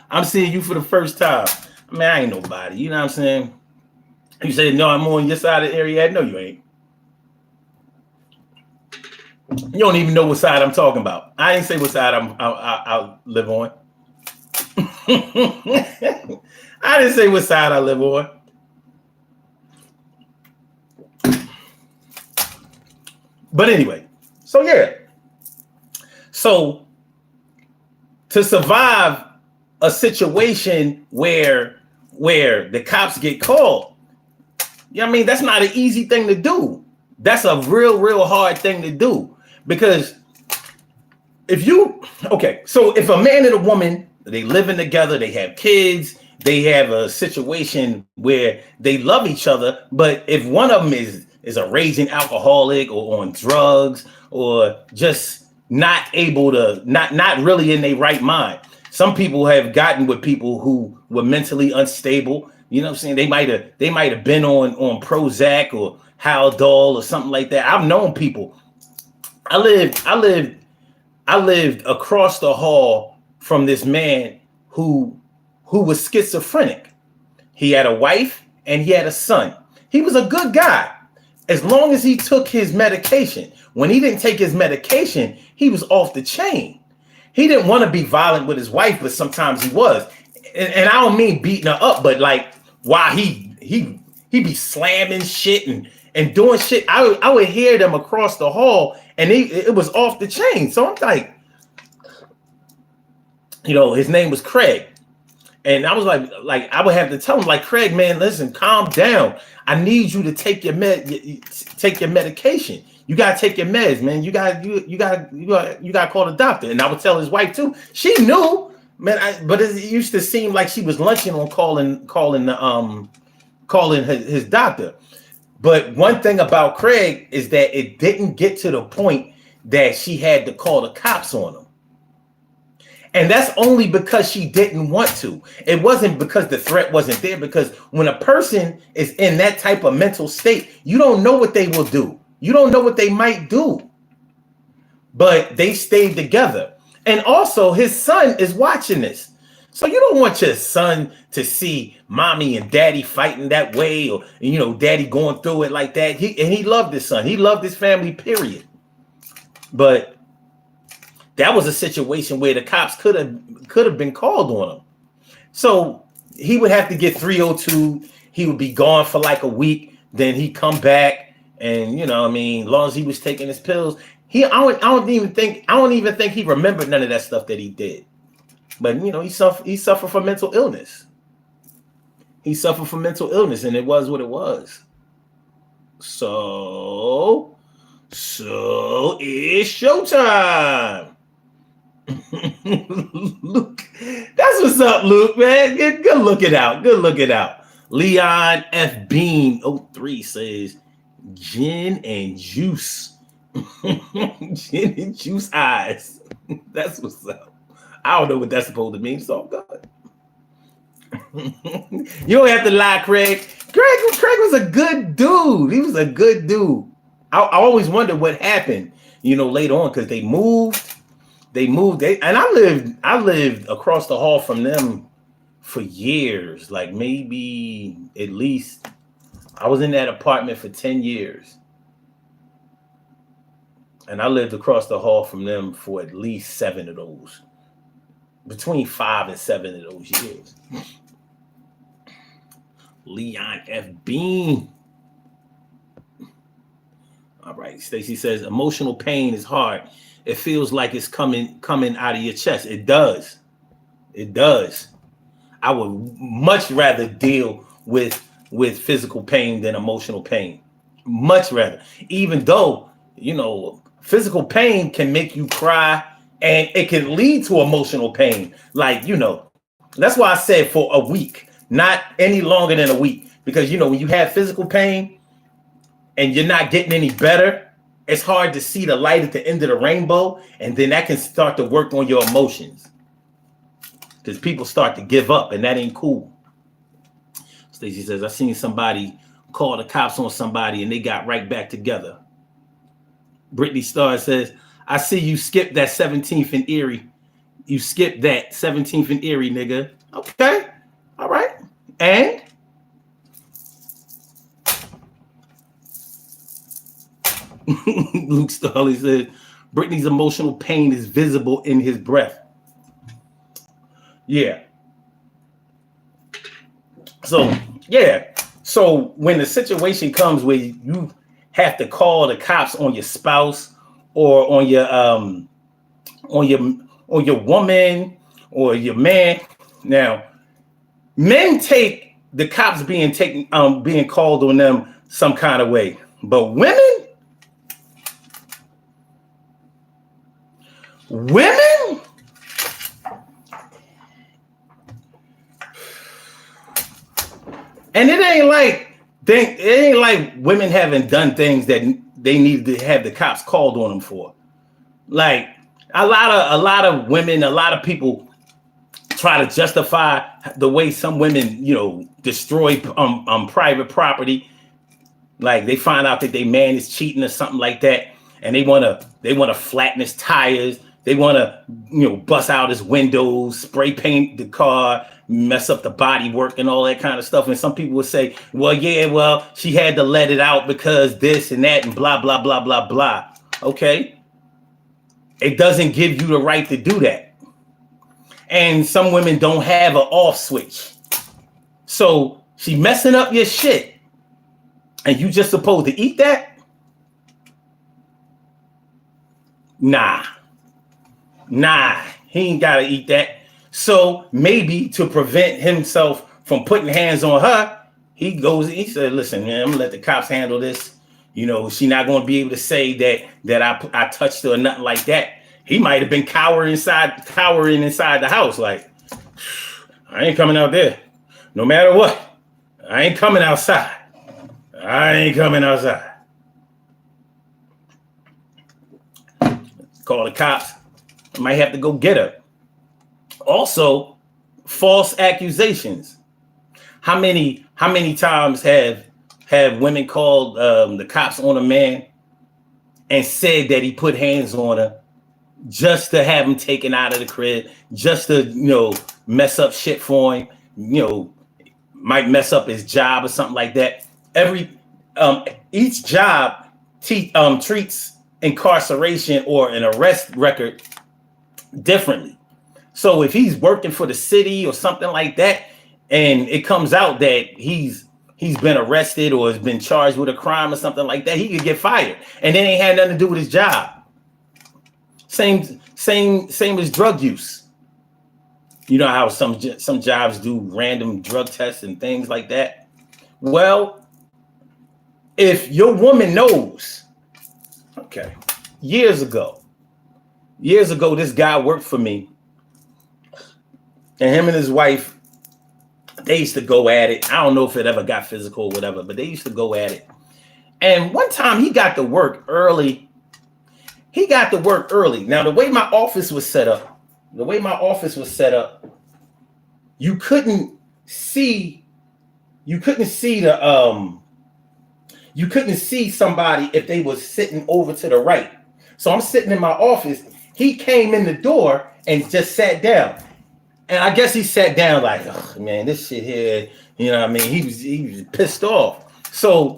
I'm seeing you for the first time. Man, I ain't nobody. You know what I'm saying? You say, no, I'm on your side of the area. No, you ain't. You don't even know what side I'm talking about. I didn't say what side I live on. I didn't say what side I live on. But anyway, so yeah. So to survive a situation where the cops get called, that's not an easy thing to do. That's a real hard thing to do. Because if a man and a woman, they living together, they have kids, they have a situation where they love each other, but if one of them is a raging alcoholic or on drugs or just not able to, not really in their right mind. Some people have gotten with people who were mentally unstable. You know what I'm saying? They might have been on Prozac or Haldol or something like that. I've known people. I lived across the hall from this man who was schizophrenic. He had a wife and he had a son. He was a good guy as long as he took his medication. When he didn't take his medication, he was off the chain. He didn't want to be violent with his wife, but sometimes he was. And I don't mean beating her up, but like why he be slamming shit and doing shit. I would hear them across the hall and it was off the chain. So I'm like, his name was Craig. And I was like, I would have to tell him, like, Craig, man, listen, calm down. I need you to take your medication. You gotta take your meds, man. You gotta call the doctor. And I would tell his wife too. She knew, man. But it used to seem like she was lunching on calling his doctor. But one thing about Craig is that it didn't get to the point that she had to call the cops on him. And that's only because she didn't want to. It wasn't because the threat wasn't there, because when a person is in that type of mental state, you don't know what they will do. You don't know what they might do. But they stayed together. And also his son is watching this. So you don't want your son to see mommy and daddy fighting that way, or, daddy going through it like that. He loved his son. He loved his family, period. But that was a situation where the cops could have been called on him. So he would have to get 302. He would be gone for like a week. Then he'd come back, and as long as he was taking his pills, I don't even think he remembered none of that stuff that he did. But he suffered from mental illness. He suffered from mental illness, and it was what it was. So it's showtime. Luke, that's what's up, Luke, man. Good look it out. Good look it out. Leon F. Bean 03 says gin and juice. Gin and juice eyes. That's what's up. I don't know what that's supposed to mean. It's all good. You don't have to lie, Craig. Craig was a good dude. He was a good dude. I always wondered what happened, later on, because they moved. And I lived across the hall from them for years, like maybe at least I was in that apartment for 10 years. And I lived across the hall from them for at least 7 of those, between 5 and 7 of those years. Leon F. Bean. All right. Stacy says emotional pain is hard. It feels like it's coming out of your chest. It does. It does. I would much rather deal with physical pain than emotional pain. Much rather. Even though, physical pain can make you cry and it can lead to emotional pain. Like, that's why I said for a week, not any longer than a week. Because, when you have physical pain and you're not getting any better, it's hard to see the light at the end of the rainbow, and then that can start to work on your emotions because people start to give up, and that ain't cool. Stacey says, I seen somebody call the cops on somebody, and they got right back together. Brittany Starr says, I see you skipped that 17th and Erie. You skipped that 17th and Erie, nigga. Okay. All right. And? Luke Starley says, Brittany's emotional pain is visible in his breath. Yeah. So when the situation comes where you have to call the cops on your spouse or on your woman or your man. Now, men take the cops being called on them some kind of way, but women, and it ain't like women haven't done things that they need to have the cops called on them for. Like a lot of women, a lot of people try to justify the way some women, destroy private property. Like they find out that their man is cheating or something like that, and they want to flatten his tires. They want to, bust out his windows, spray paint the car, mess up the body work and all that kind of stuff. And some people would say, well, she had to let it out because this and that and blah, blah, blah, blah, blah. Okay. It doesn't give you the right to do that. And some women don't have an off switch. So she messing up your shit and you just supposed to eat that? Nah, he ain't got to eat that. So maybe to prevent himself from putting hands on her, he said, listen, man, I'm going to let the cops handle this. She not going to be able to say that I touched her or nothing like that. He might have been cowering inside the house. Like, I ain't coming out there. No matter what, I ain't coming outside. Call the cops. Might have to go get her. Also, false accusations. How many times have women called the cops on a man and said that he put hands on her just to have him taken out of the crib, just to mess up shit for him, might mess up his job or something like that. Each job treats incarceration or an arrest record differently. So if he's working for the city or something like that, and it comes out that he's been arrested or has been charged with a crime or something like that, he could get fired, and it ain't had nothing to do with his job. Same as drug use. You know how some jobs do random drug tests and things like that? Well, if your woman knows, okay, years ago, this guy worked for me, and him and his wife, they used to go at it. I don't know if it ever got physical or whatever, but they used to go at it. And one time he got to work early. Now, the way my office was set up, you couldn't see somebody if they was sitting over to the right. So I'm sitting in my office. He came in the door and just sat down. And I guess he sat down like, oh, man, this shit here, you know what I mean? He was pissed off. So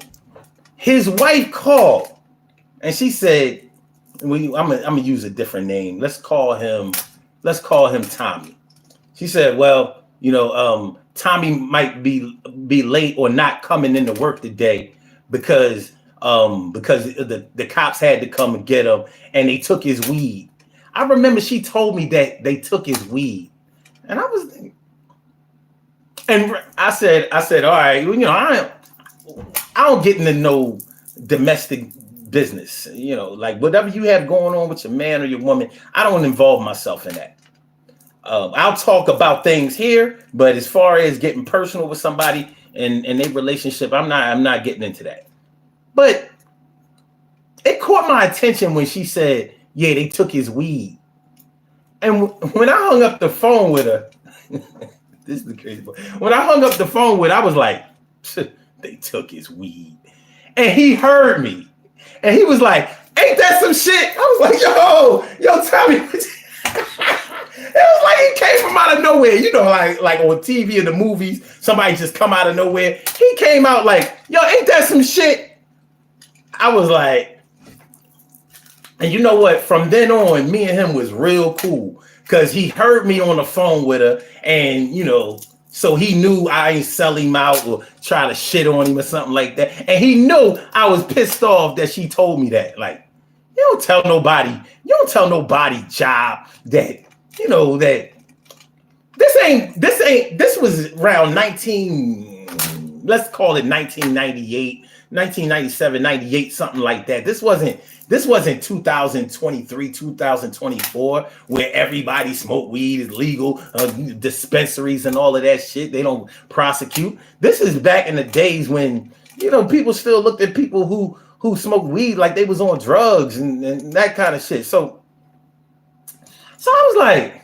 his wife called and she said, I'm gonna use a different name. Let's call him Tommy. She said, well, Tommy might be late or not coming into work today because the cops had to come and get him and they took his weed. I remember she told me that they took his weed. And I said, all right, I don't get into no domestic business, like whatever you have going on with your man or your woman, I don't involve myself in that. I'll talk about things here, but as far as getting personal with somebody and their relationship, I'm not getting into that. But it caught my attention when she said, yeah, they took his weed. And when I hung up the phone with her, this is the crazy part. When I hung up the phone with her, I was like, they took his weed. And he heard me. And he was like, ain't that some shit? I was like, yo, Tommy. It was like he came from out of nowhere. Like on TV in the movies, somebody just come out of nowhere. He came out like, yo, ain't that some shit? I was like, and you know what? From then on, me and him was real cool because he heard me on the phone with her, and so he knew I ain't sell him out or try to shit on him or something like that. And he knew I was pissed off that she told me that. Like, you don't tell nobody job that that this was around let's call it 1998. 1997, 98, something like that. This wasn't 2023, 2024, where everybody smoke weed is legal, dispensaries and all of that shit. They don't prosecute. This is back in the days when, people still looked at people who smoked weed like they was on drugs and that kind of shit. So I was like,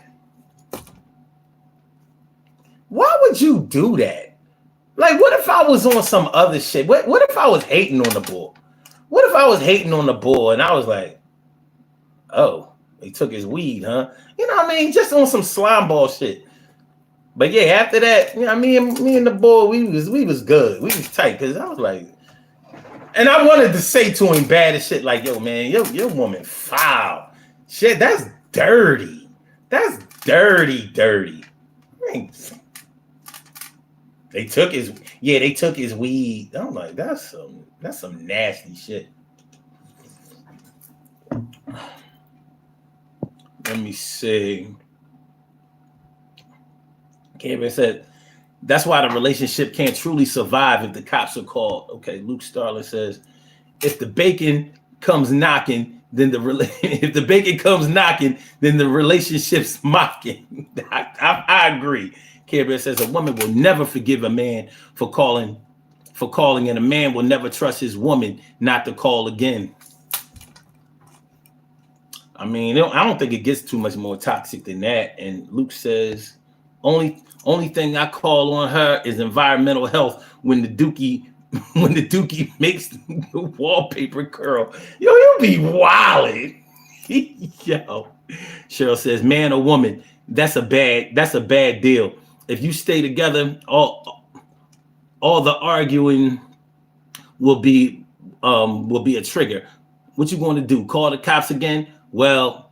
why would you do that? Like, what if I was on some other shit? What if I was hating on the bull? What if I was hating on the bull and I was like, oh, they took his weed, huh? You know what I mean? Just on some slime ball shit. But yeah, after that, me and the bull, we was good. We was tight because I was like, and I wanted to say to him bad as shit, like, yo, man, your woman foul. Shit, that's dirty. That's dirty. Man, They took his weed. I'm like, that's some nasty shit. Let me see. Kevin said, that's why the relationship can't truly survive if the cops are called. Okay, Luke Starling says, if the bacon comes knocking, then the relationship's mocking. I agree. Care Bear says a woman will never forgive a man for calling, and a man will never trust his woman not to call again. I mean, I don't think it gets too much more toxic than that. And Luke says, only thing I call on her is environmental health when the dookie makes the wallpaper curl. Yo, you be wildin'. Yo. Cheryl says, man or woman, that's a bad deal. If you stay together, all the arguing will be a trigger. What you going to do? Call the cops again? Well,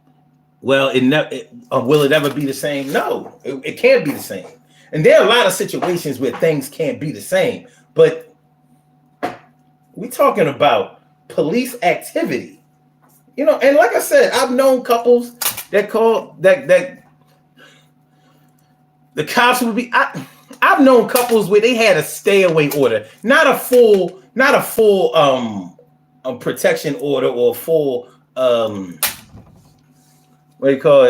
will it ever be the same? No, it can't be the same. And there are a lot of situations where things can't be the same. But we're talking about police activity, And like I said, I've known couples that call that the cops would be. I've known couples where they had a stay away order, not a full protection order or full what do you call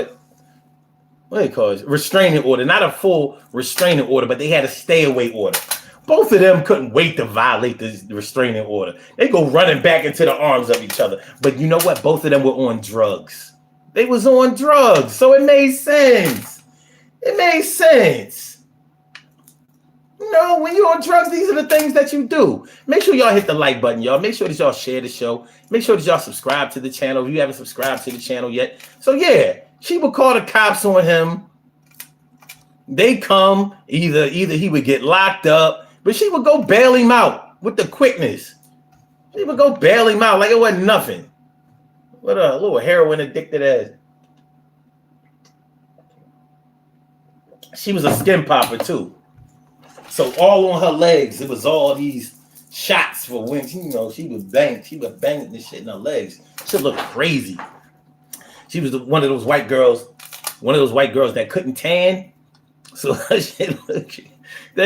it? Restraining order, not a full restraining order, but they had a stay away order. Both of them couldn't wait to violate the restraining order. They go running back into the arms of each other. But you know what? Both of them were on drugs. They was on drugs, so it made sense. It made sense. You know, when you're on drugs, these are the things that you do. Make sure y'all hit the like button, y'all. Make sure that y'all share the show. Make sure that y'all subscribe to the channel if you haven't subscribed to the channel yet. So yeah, she would call the cops on him. They come, either he would get locked up, but she would go bail him out with the quickness. She would go bail him out like it wasn't nothing. What a little heroin addicted ass. She was a skin popper too. So all on her legs, it was all these shots for when she was banging this shit in her legs. She looked crazy. She was one of those white girls that couldn't tan. So that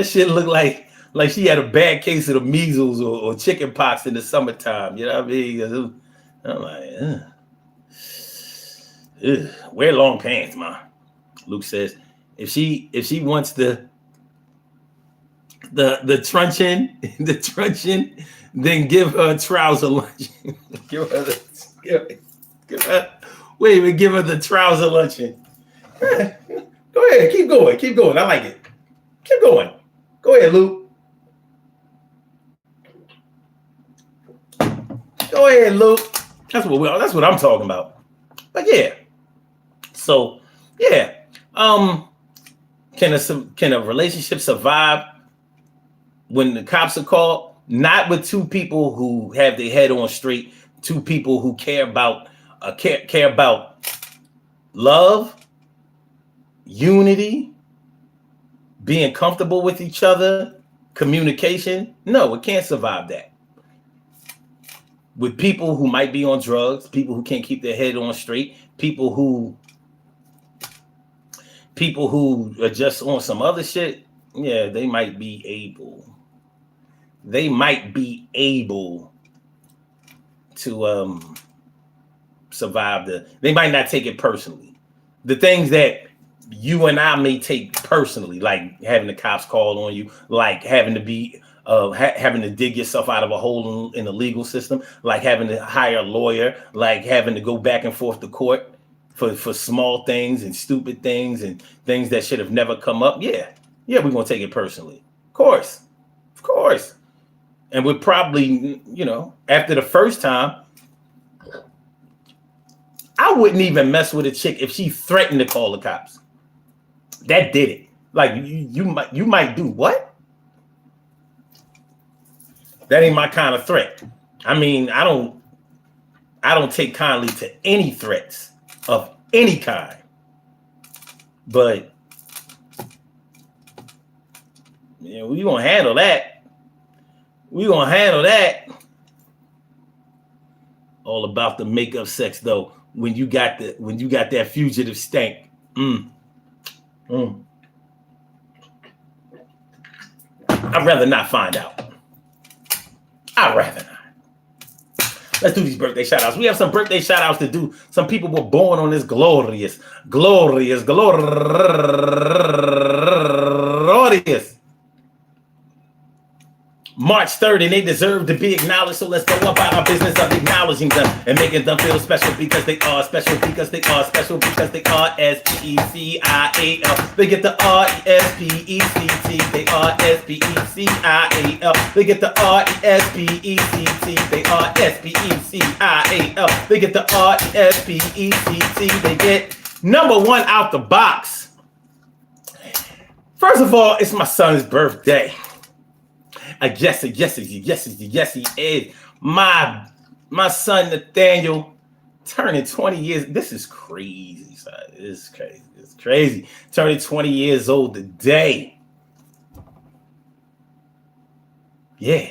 shit looked like she had a bad case of the measles or chicken pox in the summertime. You know what I mean? I'm like, wear long pants, ma. Luke says, if she wants the truncheon, then give her a trouser luncheon. give her the trouser luncheon. Go ahead, keep going. I like it. Keep going. Go ahead, Luke. Go ahead, Luke. That's what I'm talking about. But yeah. So yeah. Can a relationship survive when the cops are called? Not with two people who have their head on straight, two people who care about love, unity, being comfortable with each other, communication. No, it can't survive that. With people who might be on drugs, people who can't keep their head on straight, people who are just on some other shit, yeah, they might be able to survive they might not take it personally. The things that you and I may take personally, like having the cops called on you, like having to be having to dig yourself out of a hole in the legal system, like having to hire a lawyer, like having to go back and forth to court for small things and stupid things and things that should have never come up. Yeah, we're gonna take it personally. Of course. And we're probably, after the first time, I wouldn't even mess with a chick if she threatened to call the cops. That did it. Like you might do what? That ain't my kind of threat. I mean, I don't take kindly to any threats of any kind. But yeah, we gonna handle that. All about the makeup sex though. When you got that fugitive stank. I'd rather not find out. I'd rather not. Let's do these birthday shout outs. We have some birthday shout outs to do. Some people were born on this glorious March 3rd, and they deserve to be acknowledged. So let's go about our business of acknowledging them and making them feel special because they are special, because they are special, because they are S-P-E-C-I-A-L. They get the R-E-S-P-E-C-T. They are S-P-E-C-I-A-L. They get the R-E-S-P-E-C-T. They are S-P-E-C-I-A-L. They get the R-E-S-P-E-C-T. They get number one out the box. First of all, it's my son's birthday. Yes, he is. My son Nathaniel turning 20 years. This is crazy, son. It's crazy. Turning 20 years old today. Yeah,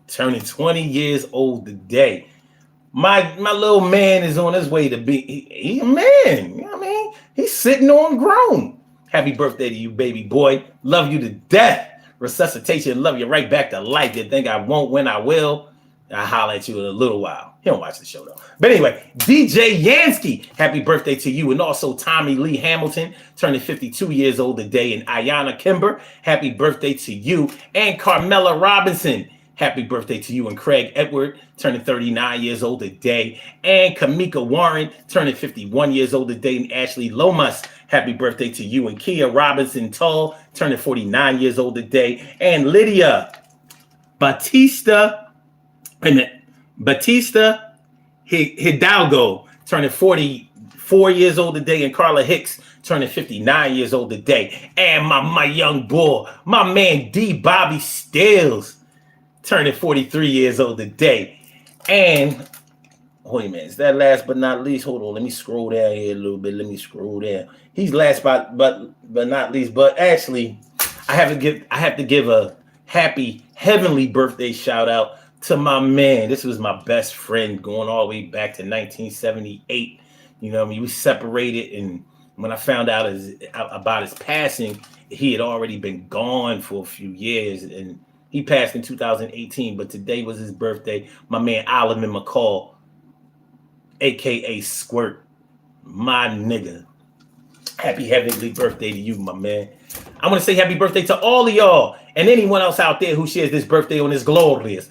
turning 20 years old today. My little man is on his way to be. He's a man. You know what I mean? He's sitting on grown. Happy birthday to you, baby boy. Love you to death. Resuscitation, love you right back to life. You think I won't when I will? I'll holler at you in a little while. He don't watch the show, though. But anyway, DJ Yansky, happy birthday to you. And also Tommy Lee Hamilton, turning 52 years old today. And Ayanna Kimber, happy birthday to you. And Carmela Robinson, happy birthday to you. And Craig Edward, turning 39 years old today. And Kamika Warren, turning 51 years old today. And Ashley Lomas, happy birthday to you. And Kia Robinson Tull, turning 49 years old today. And Lydia Batista Hidalgo, turning 44 years old today. And Carla Hicks, turning 59 years old today. And my young boy, my man D. Bobby Stills, turning 43 years old today. And wait a minute, is that last but not least? Hold on, let me scroll down here a little bit. Let me scroll down. He's last but not least. But actually, I have to give a happy heavenly birthday shout out to my man. This was my best friend going all the way back to 1978. You know what I mean? We separated, and when I found out about his passing, he had already been gone for a few years, and he passed in 2018. But today was his birthday. My man Oliver McCall, aka Squirt, my nigga. Happy heavenly birthday to you, my man. I want to say happy birthday to all of y'all and anyone else out there who shares this birthday on this glorious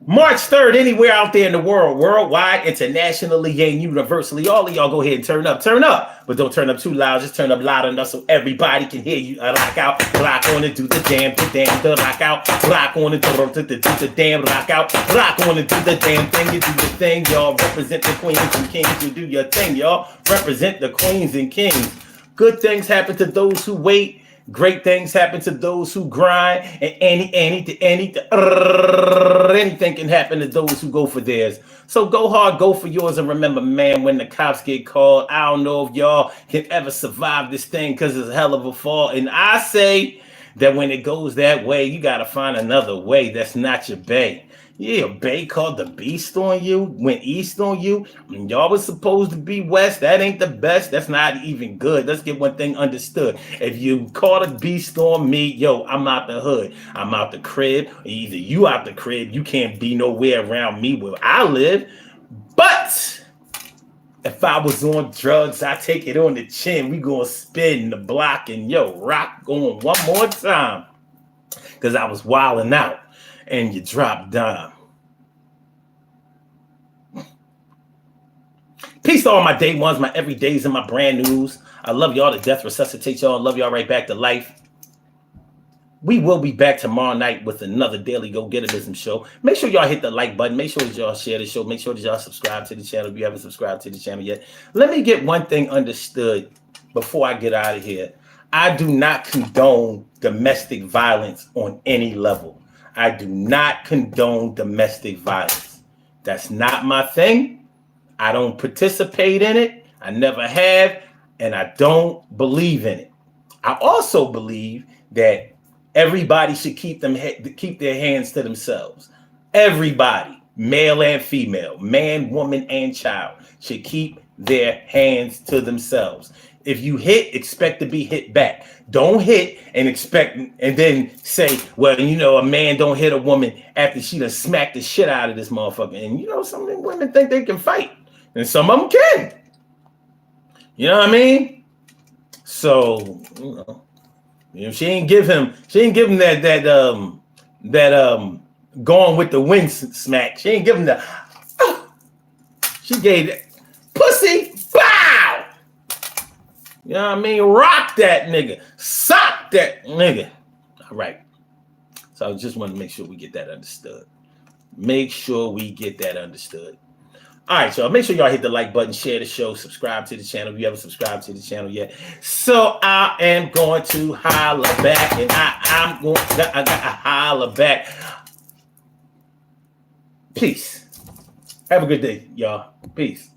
March 3rd, anywhere out there in the world, worldwide, internationally, and universally. All of y'all go ahead and turn up, but don't turn up too loud. Just turn up loud enough so everybody can hear you. Rock out, rock on and do the damn, the rock out, rock on and do the damn, rock out, rock on and do the damn thing. You do the thing, y'all. Represent the queens and kings. You do your thing, y'all. Represent the queens and kings. Good things happen to those who wait. Great things happen to those who grind, and anything can happen to those who go for theirs. So go hard, go for yours, and remember, man, when the cops get called, I don't know if y'all can ever survive this thing because it's a hell of a fall. And I say that when it goes that way, you got to find another way. That's not your bay. Yeah, a bay called the beast on you, went east on you. Y'all was supposed to be west. That ain't the best. That's not even good. Let's get one thing understood. If you call a beast on me, yo, I'm out the hood. I'm out the crib. Either you out the crib, you can't be nowhere around me where I live. But if I was on drugs, I take it on the chin. We gonna spin the block and yo, rock going one more time. Because I was wilding out. And you drop down. Peace to all my day ones, my everydays, and my brand news. I love y'all to death. Resuscitate y'all. Love y'all right back to life. We will be back tomorrow night with another Daily Go-Getterism show. Make sure y'all hit the like button. Make sure that y'all share the show. Make sure that y'all subscribe to the channel if you haven't subscribed to the channel yet. Let me get one thing understood before I get out of here. I do not condone domestic violence on any level. I do not condone domestic violence. That's not my thing. I don't participate in it. I never have, and I don't believe in it. I also believe that everybody should keep their hands to themselves. Everybody, male and female, man, woman, and child, should keep their hands to themselves. If you hit, expect to be hit back. Don't hit and expect and then say, well, you know, a man don't hit a woman after she done smacked the shit out of this motherfucker. And you know, some of them women think they can fight, and some of them can. You know what I mean? So, you know, she ain't give him that going with the wind smack. She ain't give him that. She gave that pussy. Bow. You know what I mean? Rock that nigga. Sock that nigga. All right. So I just want to make sure we get that understood. Make sure we get that understood. All right, y'all. Make sure y'all hit the like button, share the show, subscribe to the channel if you haven't subscribed to the channel yet. So I am going to holler back, and I got holler back. Peace. Have a good day, y'all. Peace.